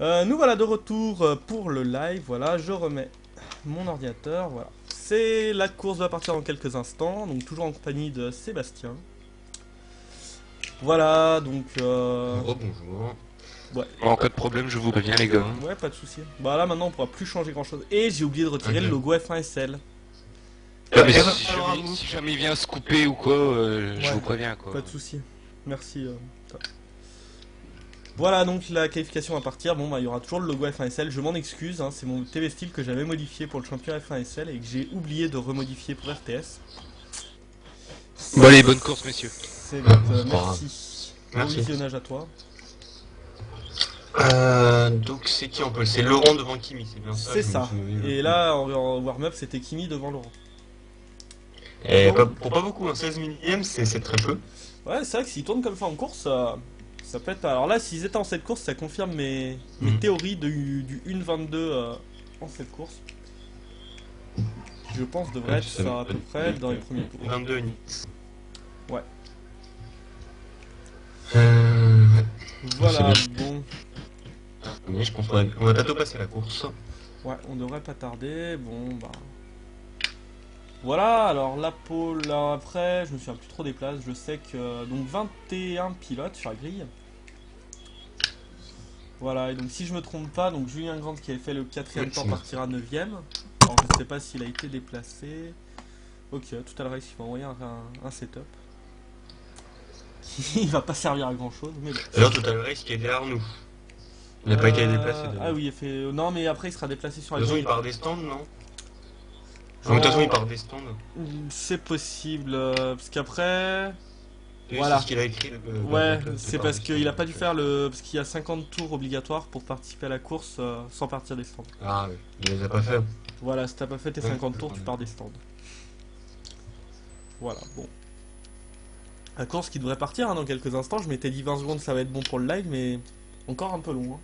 Nous voilà de retour pour le live. Voilà, je remets mon ordinateur. Voilà. C'est la course va partir dans quelques instants. Donc toujours en compagnie de Sébastien. Voilà, donc Oh bonjour. ouais, En cas de problème, je vous préviens les gars. ouais, pas de souci. Bah là maintenant on pourra plus changer grand chose. Et j'ai oublié de retirer le Ok. logo F1SL. Mais Et si jamais il vient se couper ou quoi, je Ouais, vous préviens quoi. pas de souci. Merci. Toi. Voilà donc la qualification va partir. Bon bah il y aura toujours le logo F1SL. Je m'en excuse, hein, c'est mon TV style que j'avais modifié pour le championnat F1SL et que j'ai oublié de remodifier pour RTS. Bon allez, bonne course messieurs. C'est good, C'est pas grave. merci. Bon Merci. visionnage à toi. Donc c'est qui on peut? C'est Laurent devant Kimi, c'est bien ça? C'est je me ça. souviens. Et là en warm-up c'était Kimi devant Laurent. Et pour pas beaucoup, un 16 millième, c'est très peu. Ouais, c'est vrai que s'ils tournent comme ça en course, ça peut être. Alors là, s'ils étaient en cette course, ça confirme mes Mhm. théories du 1.22 en cette course. Je pense devrait être ça à peu près dans les premiers tours. 22 Nix. Ouais. Ouais. Voilà, C'est bon. Mais je pense qu'on va bientôt passer la course. Ouais, on devrait pas tarder. Bon, bah. Voilà, alors la pole, là après, je me souviens plus trop des places. Je sais que. Donc 21 pilotes sur la grille. Voilà, et donc si je me trompe pas, donc Julien Grant qui avait fait le quatrième Oui, temps c'est bon. partira 9ème. Alors je sais pas s'il a été déplacé. Ok, tout à l'heure il m'a envoyé un setup. Il va pas servir à grand chose, mais bon. D'ailleurs, Total Race qui est derrière nous. Il n'a pas été déplacé. Ah oui, il fait. Non, mais après il sera déplacé sur De la toute façon, grille. il part des stands, non? De toute façon, il part des stands. C'est possible, parce qu'après. Oui, Voilà. c'est ce qu'il a écrit. Ouais, le c'est part parce des qu'il a stands. pas dû faire le. Parce qu'il y a 50 tours obligatoires pour participer à la course sans partir des stands. Ah oui, il les a pas fait. Voilà, si t'as pas fait tes Ouais. 50 tours, tu pars des stands. Voilà, bon. La course qui devrait partir hein, dans quelques instants. Je m'étais dit 20 secondes, ça va être bon pour le live, mais encore un peu long. Hein.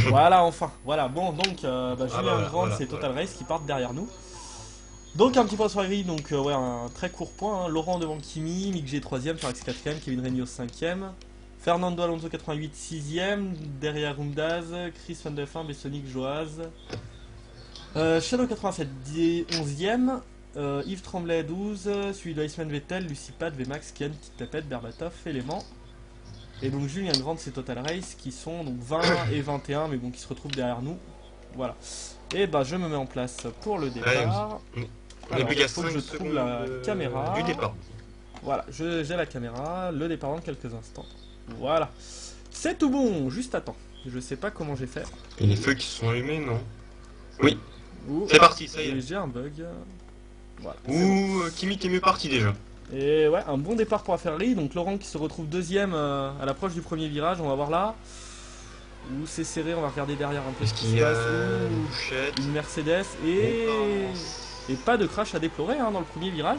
Voilà, enfin. Voilà, bon, donc Julien Grant, voilà, c'est Total voilà. Race qui partent derrière nous. Donc un petit point sur la grille, donc ouais, un très court point. Hein. Laurent devant Kimi, Mick G 3ème, Farex 4ème, Kevin Regnault 5ème. Fernando Alonso 88 6ème, derrière Rundaz, Chris Van der Faan, Bessonic, Joaz. Shadow 87 11ème, Yves Tremblay 12, suivi de Iceman Vettel, Lucie Pat, Vmax, Kian, Kitapet, Berbatov, Élément. Et donc Julien Grant c'est Total Race qui sont donc 20 et 21 mais bon qui se retrouvent derrière nous. Voilà. Et bah je me mets en place pour le départ. On est Alors, plus qu'à il faut que 5 je trouve secondes la caméra. du départ. Voilà, j'ai la caméra, le départ dans quelques instants. Voilà. C'est tout bon, juste à temps. Je sais pas comment j'ai fait. Et les feux qui se sont allumés, non? Oui, Ouh, c'est parti, ça y et est. j'ai un bug. Voilà. C'est bon. Ouh, Kimi qui est mieux parti déjà. Et ouais, un bon départ pour la Ferrari. Donc Laurent qui se retrouve deuxième à l'approche du premier virage. On va voir là. Ouh, c'est serré, on va regarder derrière un peu Est-ce ce qui qu'il se y a passe. une Ouh, bouchette? une Mercedes et pas de crash à déplorer hein, dans le premier virage.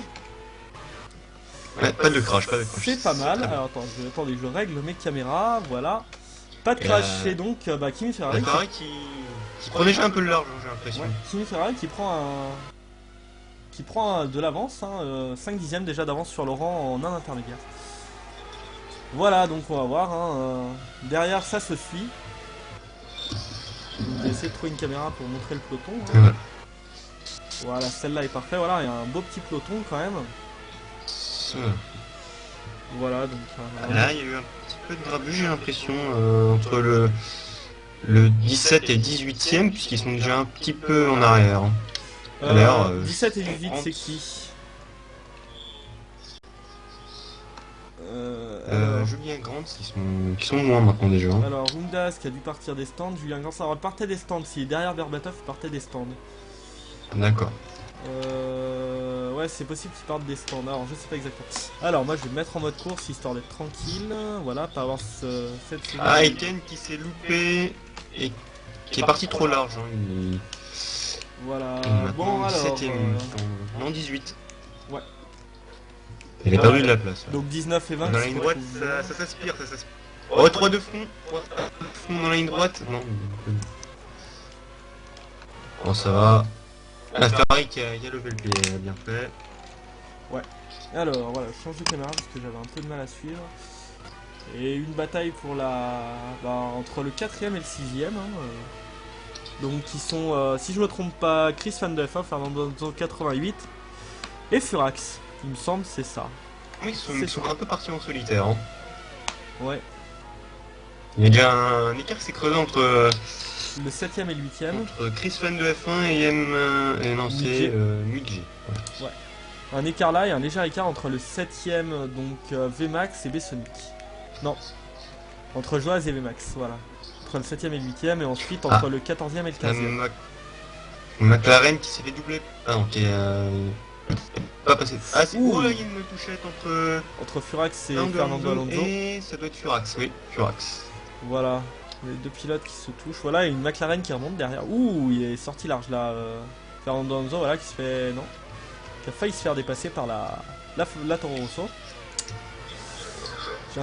Ouais, pas de crash, pas de crash. C'est pas mal. très bien. Alors attendez, je règle mes caméras. Voilà. Pas de Et crash. Et donc Kimi Ferrari. La Ferrari qui prend déjà un peu le large, hein, j'ai l'impression. Ouais, Kimi Ferrari qui prend de l'avance, hein, 5 dixièmes déjà d'avance sur Laurent en un intermédiaire. Voilà, donc on va voir. Hein, derrière, ça se suit. Je vais essayer de trouver une caméra pour montrer le peloton. Hein. Ouais. Voilà, celle-là est parfaite. Voilà, il y a un beau petit peloton quand même. Ça. Voilà, donc. Là, il y a eu un petit peu de grabuge, j'ai l'impression, entre le 17 et 18ème, puisqu'ils sont déjà un petit peu en arrière. Alors, 17 et 18, c'est 30. qui alors, Julien Grant, qui sont loin maintenant déjà. alors, Rundas qui a dû partir des stands, Julien Grant, alors il partait des stands, s'il est derrière Berbatov, il partait des stands. D'accord. Ouais, c'est possible qu'ils partent des stands, alors je sais pas exactement. Alors, moi je vais me mettre en mode course histoire d'être tranquille, voilà, pas avoir cette seconde. Ah, Etienne qui s'est loupé et qui est parti trop large. Hein. Voilà, Maintenant, bon alors. 17ème, non 18. Ouais. Il a perdu de la place. Donc 19 et 20. Dans la ligne droite, ça s'aspire, ça s'aspire. Oh, 3 de front, 3 de front dans la ligne droite. Non. Bon, ça va. La Ferrari qui a levé le pied, elle a bien fait. Alors voilà, je change de caméra parce que j'avais un peu de mal à suivre. Et une bataille pour entre le 4ème et le 6ème. Donc qui sont, si je me trompe pas, Chris Van de F1, Fernando Alonso 88 et Furax. Il me semble c'est ça. Oui, ils sont un peu partis en solitaire. Hein. Ouais. Il y a déjà un écart qui s'est creusé entre Le 7ème et le 8ème. entre Chris Fan de F1 et et non, c'est Mudji. Ouais. Un écart là et un léger écart entre le 7ème, donc VMAX et B-Sonic. Non. Entre Joaz et VMAX, voilà. Entre le 7ème et le 8ème et ensuite entre le 14ème et le 15ème. McLaren qui s'est fait doubler. Ah non, qui est pas passé. Ah, c'est. Oh là, il y a une touchette entre Furax et Fernando Alonso. Et ça doit être Furax, oui, Furax. Voilà, les deux pilotes qui se touchent. Voilà, et une McLaren qui remonte derrière. Ouh, il est sorti large là. Fernando Alonso, voilà, qui se fait. Non. Qui a failli se faire dépasser par la Toro Rosso.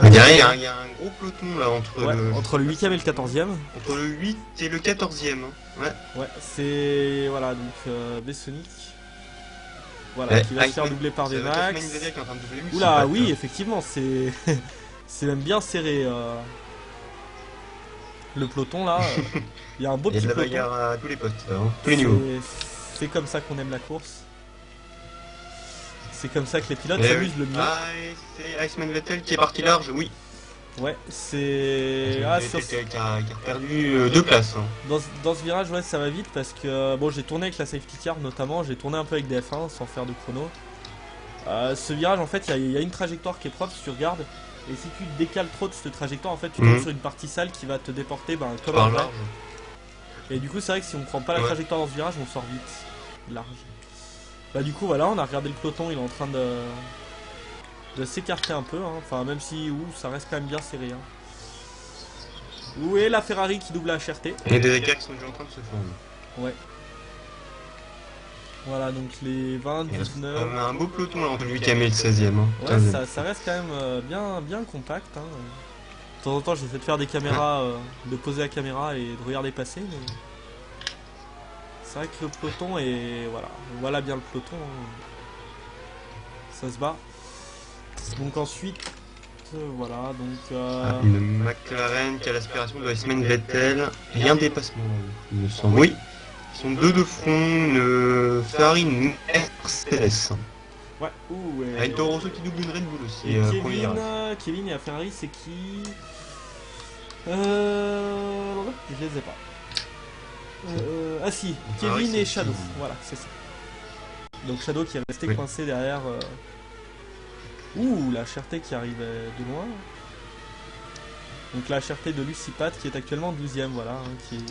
Derrière, il y a un gros peloton là entre le 8ème et le 14ème. Entre le 8 et le 14ème. Ouais. Ouais, c'est. Voilà, donc B-Sonic. Voilà, qui va se faire doubler par VMAX. Oula, oui, effectivement, c'est. C'est même bien serré. Le peloton là. Il y a un beau petit peloton. Il y a de la bagarre à tous les postes, tous les niveaux. C'est comme ça qu'on aime la course. C'est comme ça que les pilotes s'amusent le mieux. Ah, c'est Iceman Vettel qui est parti large, oui. Ouais, c'est. Qui a perdu 2 places. Hein. Dans ce virage, ouais, ça va vite parce que bon, j'ai tourné avec la safety car notamment, j'ai tourné un peu avec des F1 sans faire de chrono. Ce virage, en fait, il y a une trajectoire qui est propre si tu regardes. Et si tu décales trop de cette trajectoire, en fait, tu tombes sur une partie sale qui va te déporter comme un large. Et du coup, c'est vrai que si on prend pas la trajectoire dans ce virage, on sort vite large. Bah du coup, voilà, on a regardé le peloton, il est en train de s'écarter un peu, hein. Enfin même si ça reste quand même bien serré. Hein. Où est la Ferrari qui double la HRT? Et des écarts qui sont déjà en train de se former. Ouais. Voilà, donc les 20, 19... On a un beau peloton là entre le 8ème et le 16ème. Hein. Ouais, ça reste quand même bien compact. Hein. De temps en temps, j'essaie de faire des caméras, de poser la caméra et de regarder passer. Mais... c'est vrai que le peloton est... Voilà, on voit là bien le peloton. Hein. Ça se bat. Donc ensuite, voilà, donc... une McLaren qui a l'aspiration de Iceman Vettel. Et un dépassement, il me semble. Oui, ils sont deux de front, une Ferrari, une Mercedes. Ouais, et une Toro Rosso qui double une Red Bull aussi. Et Kevin et la Ferrari, c'est qui je les ai pas. Ah si, Kevin et Shadow, voilà, c'est ça. Donc Shadow qui est resté coincé derrière... Ouh, la HRT qui arrive de loin. Donc la HRT de Lucy Pat qui est actuellement 12ème, voilà, hein, qui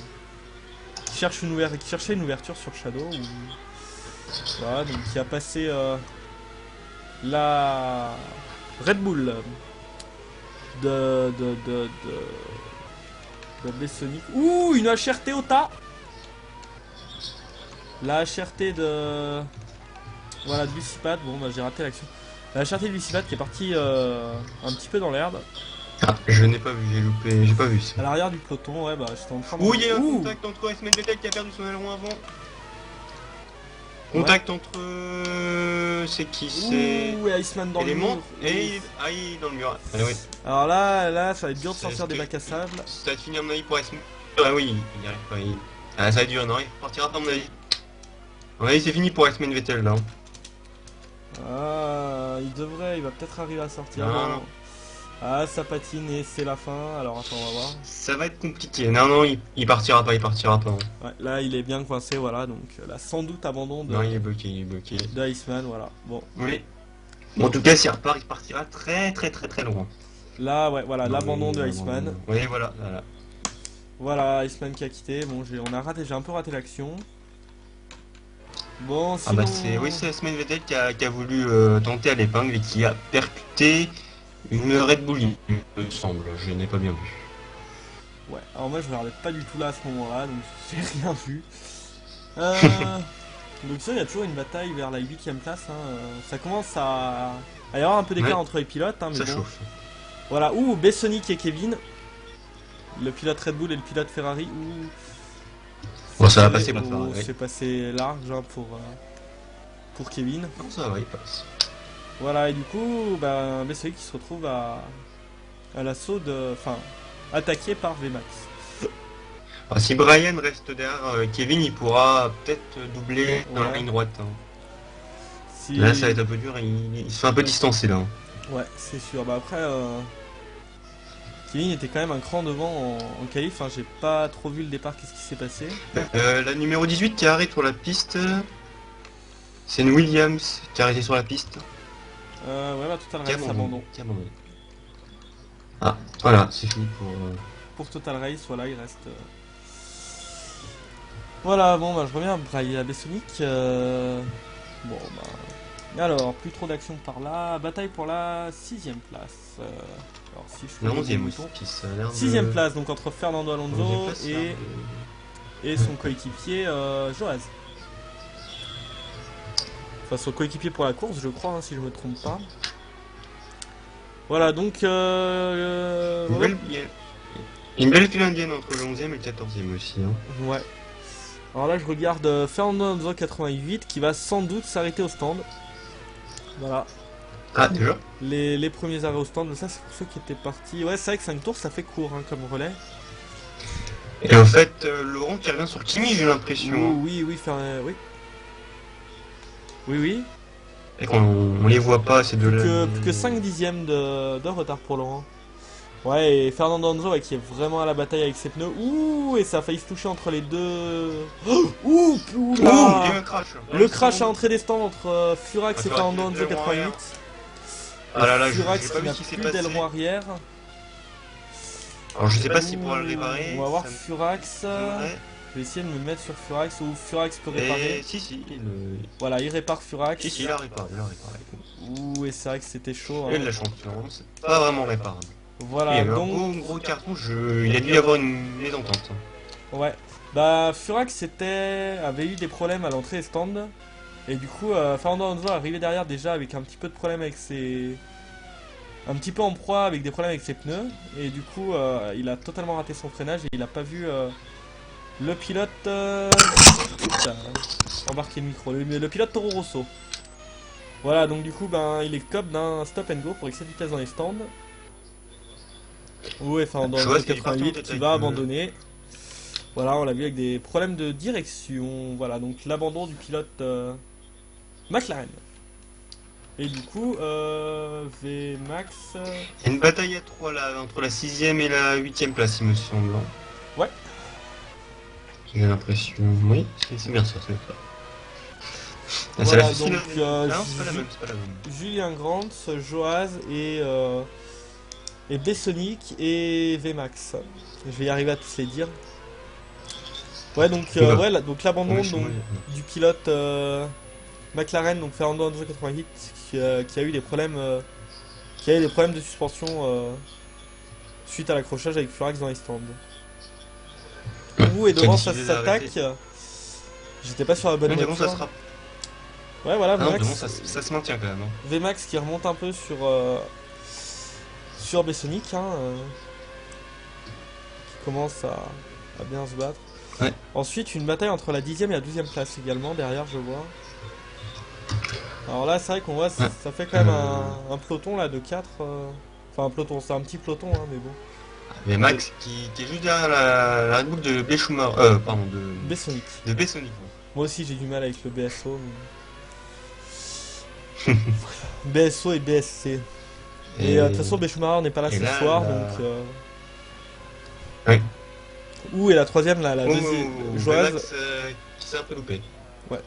cherchait une ouverture sur Shadow. Voilà, donc qui a passé la Red Bull de B-Sonic. Ouh, une HRT au tas. La HRT de... Voilà, de Lucy Pat, bon bah j'ai raté l'action. La HRT de Lucy Pat qui est partie un petit peu dans l'herbe. Ah, je n'ai pas vu, j'ai loupé, j'ai pas vu ça. À l'arrière du peloton, ouais, bah j'étais en train de... Ouh, il y a un contact entre Iceman Vettel qui a perdu son aileron avant. Contact entre... c'est qui? C'est... Ouh, et Iceman dans le mur. Et il est dans le mur. Ah, oui. Alors là, ça va être dur de sortir des bacs à sable. Ça va être fini à mon avis pour Iceman. Ah oui, il n'y arrive pas. Ah, ça va être dur, non, il partira pas à mon avis. À mon avis, c'est fini pour Iceman Vettel là. Ah, il va peut-être arriver à sortir. Non. Ah, ça patine et c'est la fin. Alors attends, on va voir. Ça va être compliqué. Non, il partira pas, Ouais, là, il est bien coincé, voilà. Donc là, sans doute abandon de... Non, il est bloqué, de Iceman, voilà. Bon. Oui. Bon, en tout cas, s'il repart, il partira très loin. Là, ouais, voilà, l'abandon de Iceman. Oui, voilà. Voilà, Iceman qui a quitté. Bon, j'ai un peu raté l'action. Bon, sinon... Ah bah c'est Iceman Vettel qui a voulu tenter à l'épingle et qui a percuté une Red Bull, il me semble, je n'ai pas bien vu. Ouais, alors moi je regardais pas du tout là à ce moment-là, donc j'ai rien vu. Donc ça, il y a toujours une bataille vers la 8ème place. Hein. Ça commence à y avoir un peu d'écart entre les pilotes. Hein, mais ça bon. chauffe. Voilà, ouh, B-Sonic et Kevin. Le pilote Red Bull et le pilote Ferrari. Bon, ça va passer pour Ferrari. C'est passé large hein, pour Kevin. Non, ça va, il passe. Voilà, et du coup, B-Sonic qui se retrouve à à l'assaut de... Enfin, attaqué par VMAX. Alors, si Brian reste derrière Kevin, il pourra peut-être doubler dans la Ouais. ligne droite. Hein. Si... Là, ça va être un peu dur, il se fait un peu distancer là. Ouais, c'est sûr. Bah après, Kevin était quand même un cran devant en qualif. Hein. J'ai pas trop vu le départ, qu'est-ce qui s'est passé. La numéro 18 qui arrête sur la piste, c'est une Williams qui a arrêté sur la piste. Ouais, bah Total Qui Race abandon. qui a abandonné. Ah, voilà, c'est fini pour... Pour Total Race, voilà, il reste... Voilà, bon, bah je reviens à Bessonic. Bon, bah... Alors, plus trop d'action par là. Bataille pour la 6ème place. Alors, si je fais La le 11ème bouton. aussi, qui ça a l'air de... 6ème place, donc entre Fernando 11e Alonso place, et son coéquipier Joaz. Enfin, son coéquipier pour la course, je crois, hein, si je me trompe pas. Voilà, donc... Une belle file indienne entre le 11ème et le 14ème aussi. Hein. Ouais. Alors là, je regarde Fernando Alonso 88 qui va sans doute s'arrêter au stand. Voilà. Ah, déjà Les premiers arrêts au stand, ça c'est pour ceux qui étaient partis. Ouais, c'est vrai que 5 tours ça fait court hein, comme relais. Et en fait, Laurent qui revient sur Kimi, j'ai l'impression. Oui, oui. Oui, oui. Et qu'on les voit pas, ces deux-là. Plus que 5 dixièmes de retard pour Laurent. Ouais, et Fernando Alonso ouais, qui est vraiment à la bataille avec ses pneus. Ouh, et ça a failli se toucher entre les deux. Oh, ouh, Oh, il y là. a eu un crash. Le crash à entrée des stands entre Furax et Furax, Fernando Alonso le 88. Ah là là, Furax j'ai pas qui vu n'a ce qui s'est plus passé. d'aileron arrière. Alors je sais pas s'il pourra le réparer. On va voir ça me Furax. semblerait. Je vais essayer de me mettre sur Furax ou Furax peut réparer. Et si, Voilà, il répare Furax. il a réparé, Ouh, et c'est vrai que c'était chaud. Il a Hein. de la chance, vraiment, c'est pas vraiment réparable. Il y Voilà, a eu un donc. gros carton, il a dû y avoir une mésentente. Ouais. Bah, Furax avait eu des problèmes à l'entrée des stands. Et du coup, Fernando Alonso est arrivé derrière déjà avec un petit peu de problème avec ses. Un petit peu en proie avec des problèmes avec ses pneus. Et du coup, il a totalement raté son freinage et il a pas vu le pilote. Putain, embarquer le micro. Le pilote Toro Rosso. Voilà, donc du coup, ben, il est cop d'un stop and go pour excès de vitesse dans les stands. Ouais, enfin, dans le 88 qui va abandonner. Voilà, on l'a vu avec des problèmes de direction. Voilà, donc l'abandon du pilote McLaren. Et du coup, VMAX. Il y a une bataille à 3 là, entre la 6ème et la 8ème place, il me semble. Ouais. J'ai l'impression. Oui, c'est bien ça, c'est ça. Ah, Voilà, c'est donc, non, c'est pas la même, c'est pas la même. Julien Grant, Joaz et Bessonic et VMAX. Je vais y arriver à tous les dire. Ouais, donc, ouais, donc l'abandon du pilote McLaren, donc Fernando Alonso 88, qui a eu des problèmes, de suspension suite à l'accrochage avec Furax dans les stands. Ouh, et devant ça s'attaque. J'étais pas sur la bonne voiture. Ça sera... Ouais, voilà, non, VMAX, ça se maintient quand même. Hein. VMAX qui remonte un peu sur Bessonic, hein, qui commence à bien se battre. Ouais. Ensuite, une bataille entre la 10ème et la 12ème place également, derrière, je vois. Alors là, c'est vrai qu'on voit, ça fait quand même un peloton là de 4. Enfin, un peloton, c'est un petit peloton, hein, mais bon. Mais Max qui est juste derrière la Red Bull de Béchumar, pardon, de Bessonic. De Bessonic. Moi aussi, j'ai du mal avec le BSO. Mais... BSO et BSC. Et de toute façon, Béchumar n'est pas là ce soir, donc. Ouais. Ouh, et la troisième, là, la deuxième. Joaz. Qui s'est un peu loupé. Ouais.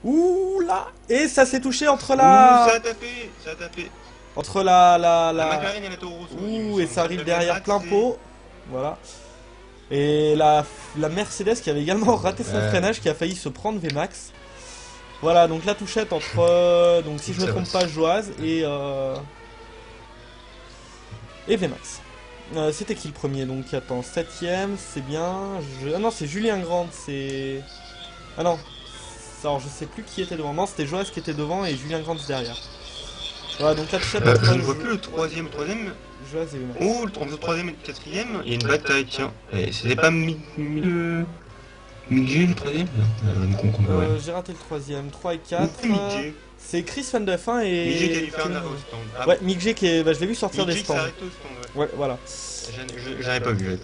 Ouh là. Et ça s'est touché entre la. Ouh, ça a tapé. Entre la McLaren et la Toro Rosso. Ouh, et ça arrive derrière plein pot. Voilà. Et la Mercedes qui avait également raté son freinage, qui a failli se prendre VMAX. Voilà, donc la touchette entre, donc si je ne me trompe pas, Joaz et VMAX. C'était qui le premier? Donc attends, 7ème, c'est bien. Ah non, c'est Julien Grant, c'est. Ah non. Alors je sais plus qui était devant. Non, c'était Joaz qui était devant et Julien Grant derrière. Voilà, donc la touchette entre. Je ne vois plus le troisième. Joaz et VMAX. Oh, le troisième et le quatrième. Il y a une bataille, tiens. C'était pas Miguel le troisième? J'ai raté le troisième. 3 et 4. C'est Chris fan de F1 et... Mick G qui a dû faire un arrêt au stand. Ah, Ouais, Mick G qui est... Bah, je l'ai vu sortir Mick des G qui s'est stands. arrêté au stand, Ouais, voilà. J'avais pas vu.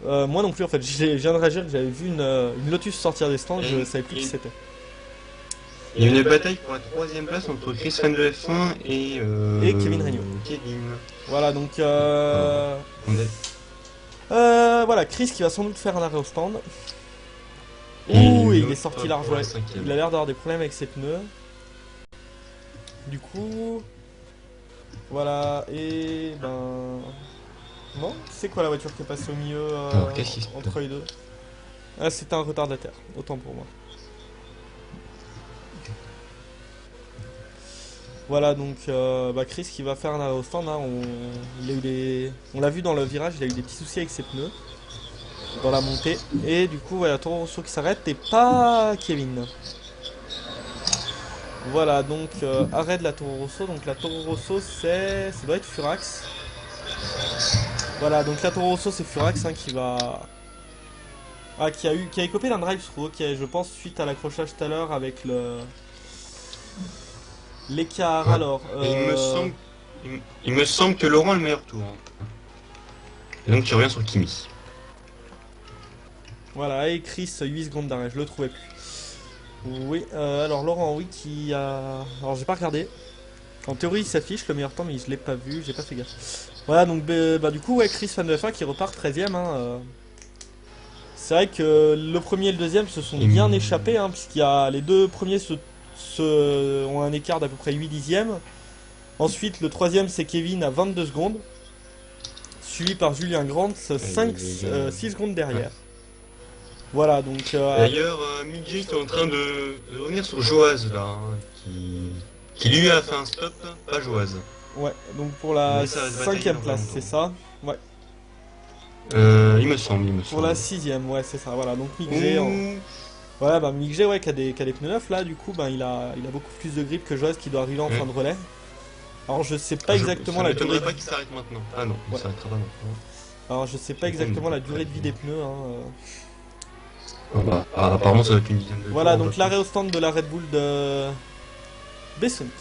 Moi non plus en fait, je viens de réagir que j'avais vu une Lotus sortir des stands, je savais plus qui c'était. Il y a une bataille pour la 3ème place entre Chris fan de F1 et Kevin Regnault. Kevin. Voilà donc voilà, Chris qui va sans doute faire un arrêt au stand. Ouh, et il est sorti large, ouais. Il a l'air d'avoir des problèmes avec ses pneus. Du coup... Voilà, et ben... Non, c'est quoi la voiture qui est passée au milieu Alors, qu'est-ce qui se passe entre les deux? Ah, c'était un retardataire, autant pour moi. Voilà, donc Chris qui va faire un arrêt au stand, hein, on l'a vu dans le virage, il a eu des petits soucis avec ses pneus dans la montée. Et du coup, voilà, Toro Rosso qui s'arrête et pas Kevin. Voilà, donc arrêt de la Toro Rosso. Donc la Toro Rosso, ça doit être Furax. Voilà, donc la Toro Rosso, c'est Furax hein, qui va... Ah, qui a écopé d'un drive-thru, ok, je pense, suite à l'accrochage tout à l'heure avec l'écart. Ouais. Alors, il me semble que Laurent a le meilleur tour. Hein. Et donc tu reviens sur Kimi. Voilà, et Chris, 8 secondes d'arrêt, je le trouvais plus. Oui, alors Laurent, oui, qui a... Alors, j'ai pas regardé. En théorie, il s'affiche le meilleur temps, mais je l'ai pas vu, j'ai pas fait gaffe. Voilà, donc du coup, ouais, Chris fan de F1 qui repart 13ème. Hein, C'est vrai que le premier et le deuxième se sont bien échappés, hein, puisqu'il y a les deux premiers ont un écart d'à peu près 8 dixièmes. Ensuite, le troisième, c'est Kevin à 22 secondes. Suivi par Julien Grant, 6 secondes derrière. Voilà, donc... D'ailleurs, Mick G est en train de revenir sur Joaz, là, hein, qui lui a fait un stop, pas Joaz. Ouais, donc pour la Mais ça va se batailler 5ème dans place, longtemps. c'est ça. Ouais. Il me semble. Pour la 6ème, ouais, c'est ça. Voilà, donc Mick G... Voilà, bah Mick G, ouais, qui a des pneus neufs, là, du coup, bah, il a beaucoup plus de grip que Joaz qui doit arriver en fin de relais. Alors, je sais pas exactement la durée... pas qu'il s'arrête maintenant. Ah non, il s'arrêtera pas maintenant. Alors, je sais pas exactement la durée de vie des pneus, hein. Apparemment, ça doit être une dizaine de Voilà, tours, donc l'arrêt au stand de la Red Bull de Bessonic.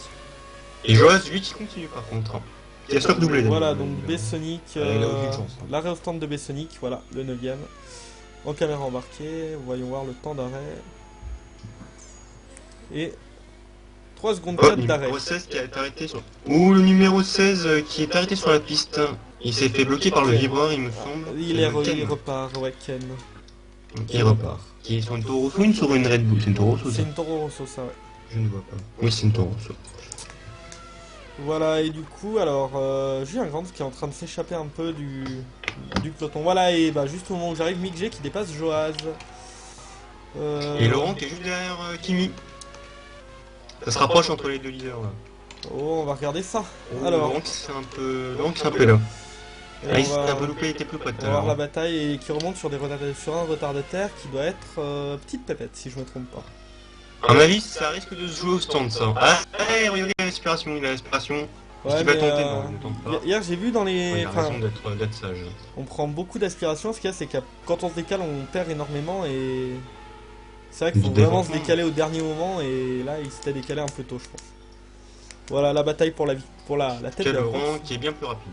Et Joaz, lui, qui continue par contre. Qui a stop doublé. Voilà, donc Bessonic, il a aucune chance. l'arrêt au stand de Bessonic, voilà, le 9ème. En caméra embarquée, voyons voir le temps d'arrêt. Et 3 secondes 4 d'arrêt. Le numéro 16 qui est arrêté sur... Ouh, le numéro 16 qui est arrêté sur la piste. Il s'est fait bloquer par le vibreur, il me semble. Il repart, ouais, Ken. Il repart. Qui est sur une Toro Rosso ou sur une Red Bull? C'est une Toro Rosso, ça? C'est une Toro Rosso, ça, ouais. Je ne vois pas. Oui, c'est une Toro Rosso. Voilà, et du coup, alors, Julien Grant qui est en train de s'échapper un peu du peloton. Voilà, et bah, juste au moment où j'arrive, Mick G qui dépasse Joaz. Et Laurent qui est juste derrière Kimi. Ça se rapproche entre les deux leaders là. Oh, on va regarder ça. Oh, Alors, Laurent qui s'est un peu là. et Ah, il on s'est va- un peu loupé, il était plus pote. on va voir la bataille et qui remonte sur un retardataire qui doit être Petite Pépette, si je me trompe pas. À mon avis, ça risque de se jouer au stand ça. Ah, regardez l'aspiration, il a l'aspiration. Est-ce qu'il va tenter? Non, il ne tente pas. Hier, j'ai vu dans les... Il a raison d'être sage. On prend beaucoup d'aspiration, ce qu'il y a, c'est que quand on se décale, on perd énormément et... C'est vrai qu'il faut Du vraiment se développement. décaler au dernier moment et là, il s'était décalé un peu tôt, je pense. Voilà, la bataille pour la tête de Quel la Laurent course. qui est bien plus rapide.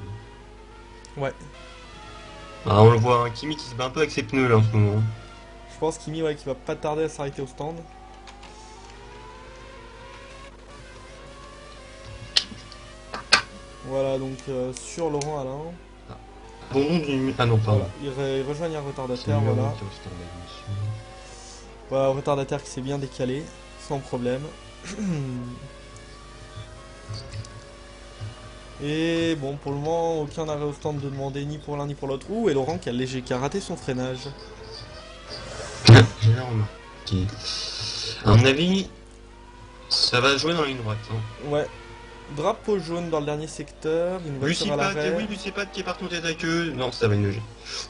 Ouais, Ah, on le voit, hein, Kimi qui se bat un peu avec ses pneus là en ce moment. je pense Kimi, ouais, qui va pas tarder à s'arrêter au stand. Voilà, donc sur Laurent Alain. Bon, ah non, pardon. Voilà, il rejoignent un retardataire, voilà. Voilà, un retardataire qui s'est bien décalé, sans problème. Et bon, pour le moment, aucun arrêt au stand de demander ni pour l'un ni pour l'autre. Ouh, et Laurent qui a raté son freinage. J'ai remarqué. À mon avis, ça va jouer dans la ligne droite. Hein. Ouais. Drapeau jaune dans le dernier secteur, une voiture à Lucipat, l'arrêt. oui, Lucipat qui est parti en tête à queue. Non, ça va une loger.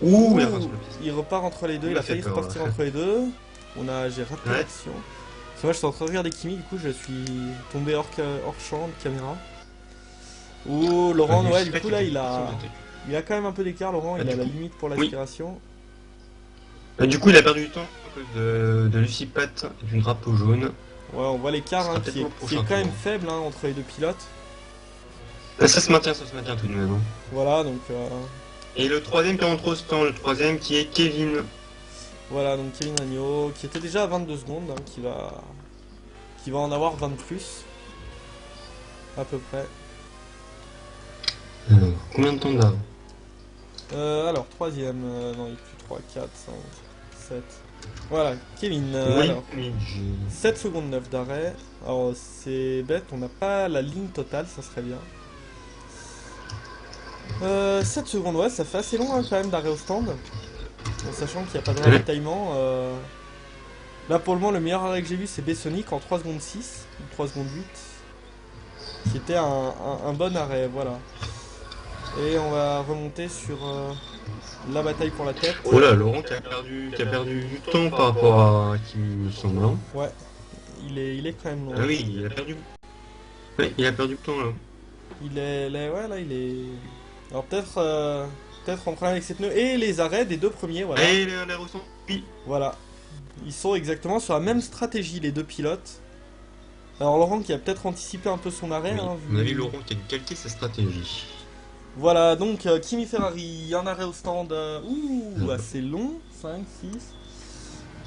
Ouh, il a pas sur la piste. Il repart entre les deux, Il il m'a a failli fait peur, repartir ouais. entre les deux. J'ai raté Ouais. l'action. Parce que moi, je suis en train de regarder Kimi, du coup, je suis tombé hors champ de caméra. Oh, Laurent, ouais, du coup, là, il a quand même un peu d'écart, Laurent, il du a la coup- limite pour l'aspiration. Du coup, il a perdu du temps à cause de Lucipat et du drapeau jaune. Ouais, on voit l'écart sera hein, peut-être qui est, pour le prochain quand même tour. faible hein, entre les deux pilotes. Ça se maintient tout de même. Hein. Voilà, donc Et le troisième qui rentre au stand, le troisième qui est Kevin. voilà, donc Kevin Regnault qui était déjà à 22 secondes, hein, qui va en avoir 20 de plus, à peu près. Alors, combien de temps d'avant? Alors, troisième, non, il est plus 3, 4, 5, 7. Voilà, Kevin, Oui, alors, oui, 7 secondes 9 d'arrêt. Alors, c'est bête, on n'a pas la ligne totale, ça serait bien. 7 secondes, ouais, ça fait assez long hein, quand même d'arrêt au stand. En sachant qu'il n'y a pas de ravitaillement. Là, pour le moment, le meilleur arrêt que j'ai vu, c'est B-Sonic en 3 secondes 6, ou 3 secondes 8. Qui était un bon arrêt, voilà. Et on va remonter sur la bataille pour la tête. Oh là, Laurent qui a perdu du temps par rapport à qui me semble. Hein. Ouais, il est quand même long. Ah oui, il a perdu. Ouais, il a perdu du temps là. Ouais, là, il est. Alors peut-être en problème avec ses pneus. Et les arrêts des deux premiers, voilà. Et les ressent. Oui. Voilà. Ils sont exactement sur la même stratégie, les deux pilotes. Alors Laurent qui a peut-être anticipé un peu son arrêt. Oui. Hein, On a vu Laurent qui a calqué sa stratégie. Voilà, donc Kimi Ferrari, un arrêt au stand, assez long, 5, 6.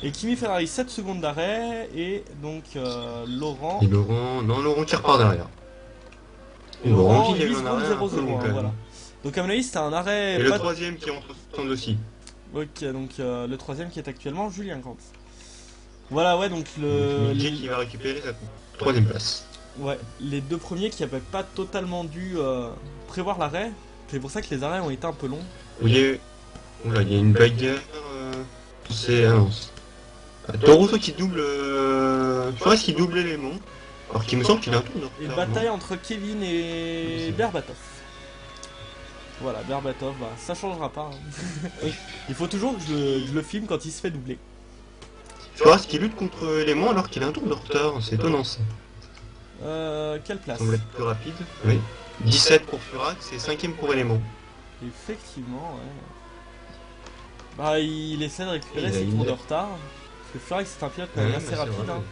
Et Kimi Ferrari, 7 secondes d'arrêt, et donc Laurent... Et Laurent, non, Laurent qui repart derrière. Et Laurent, qui a 8 eu un secondes arrêt un peu 0,01, long, quand même. voilà. Donc à mon avis, c'était un arrêt... Et le troisième qui rentre au stand aussi. Ok, donc le troisième qui est actuellement Julien Grant. Voilà, ouais, donc Mickey qui va récupérer sa troisième place. Ouais, les deux premiers qui n'avaient pas totalement dû prévoir l'arrêt. C'est pour ça que les arrêts ont été un peu longs. Oui, oula, il y a une bagarre. C'est. Ah non. Toro qui double. Forest qui double l'élément. Alors qu'il me semble qu'il a un tour de Et retard, bataille non entre Kevin et Berbatov. Voilà, Berbatov, bah, ça changera pas. Hein. Oui. Il faut toujours que je le filme quand il se fait doubler. Forest qui lutte contre l'élément alors qu'il a un tour de retard. C'est étonnant ça. Quelle place? Ça semble être plus rapide. Oui. 17 pour Furax et 5ème pour élément. Effectivement, ouais. Bah, il essaie de récupérer ses tours de retard. Parce que Furax c'est un pilote quand même Ouais, assez mais c'est rapide. vrai. Hein.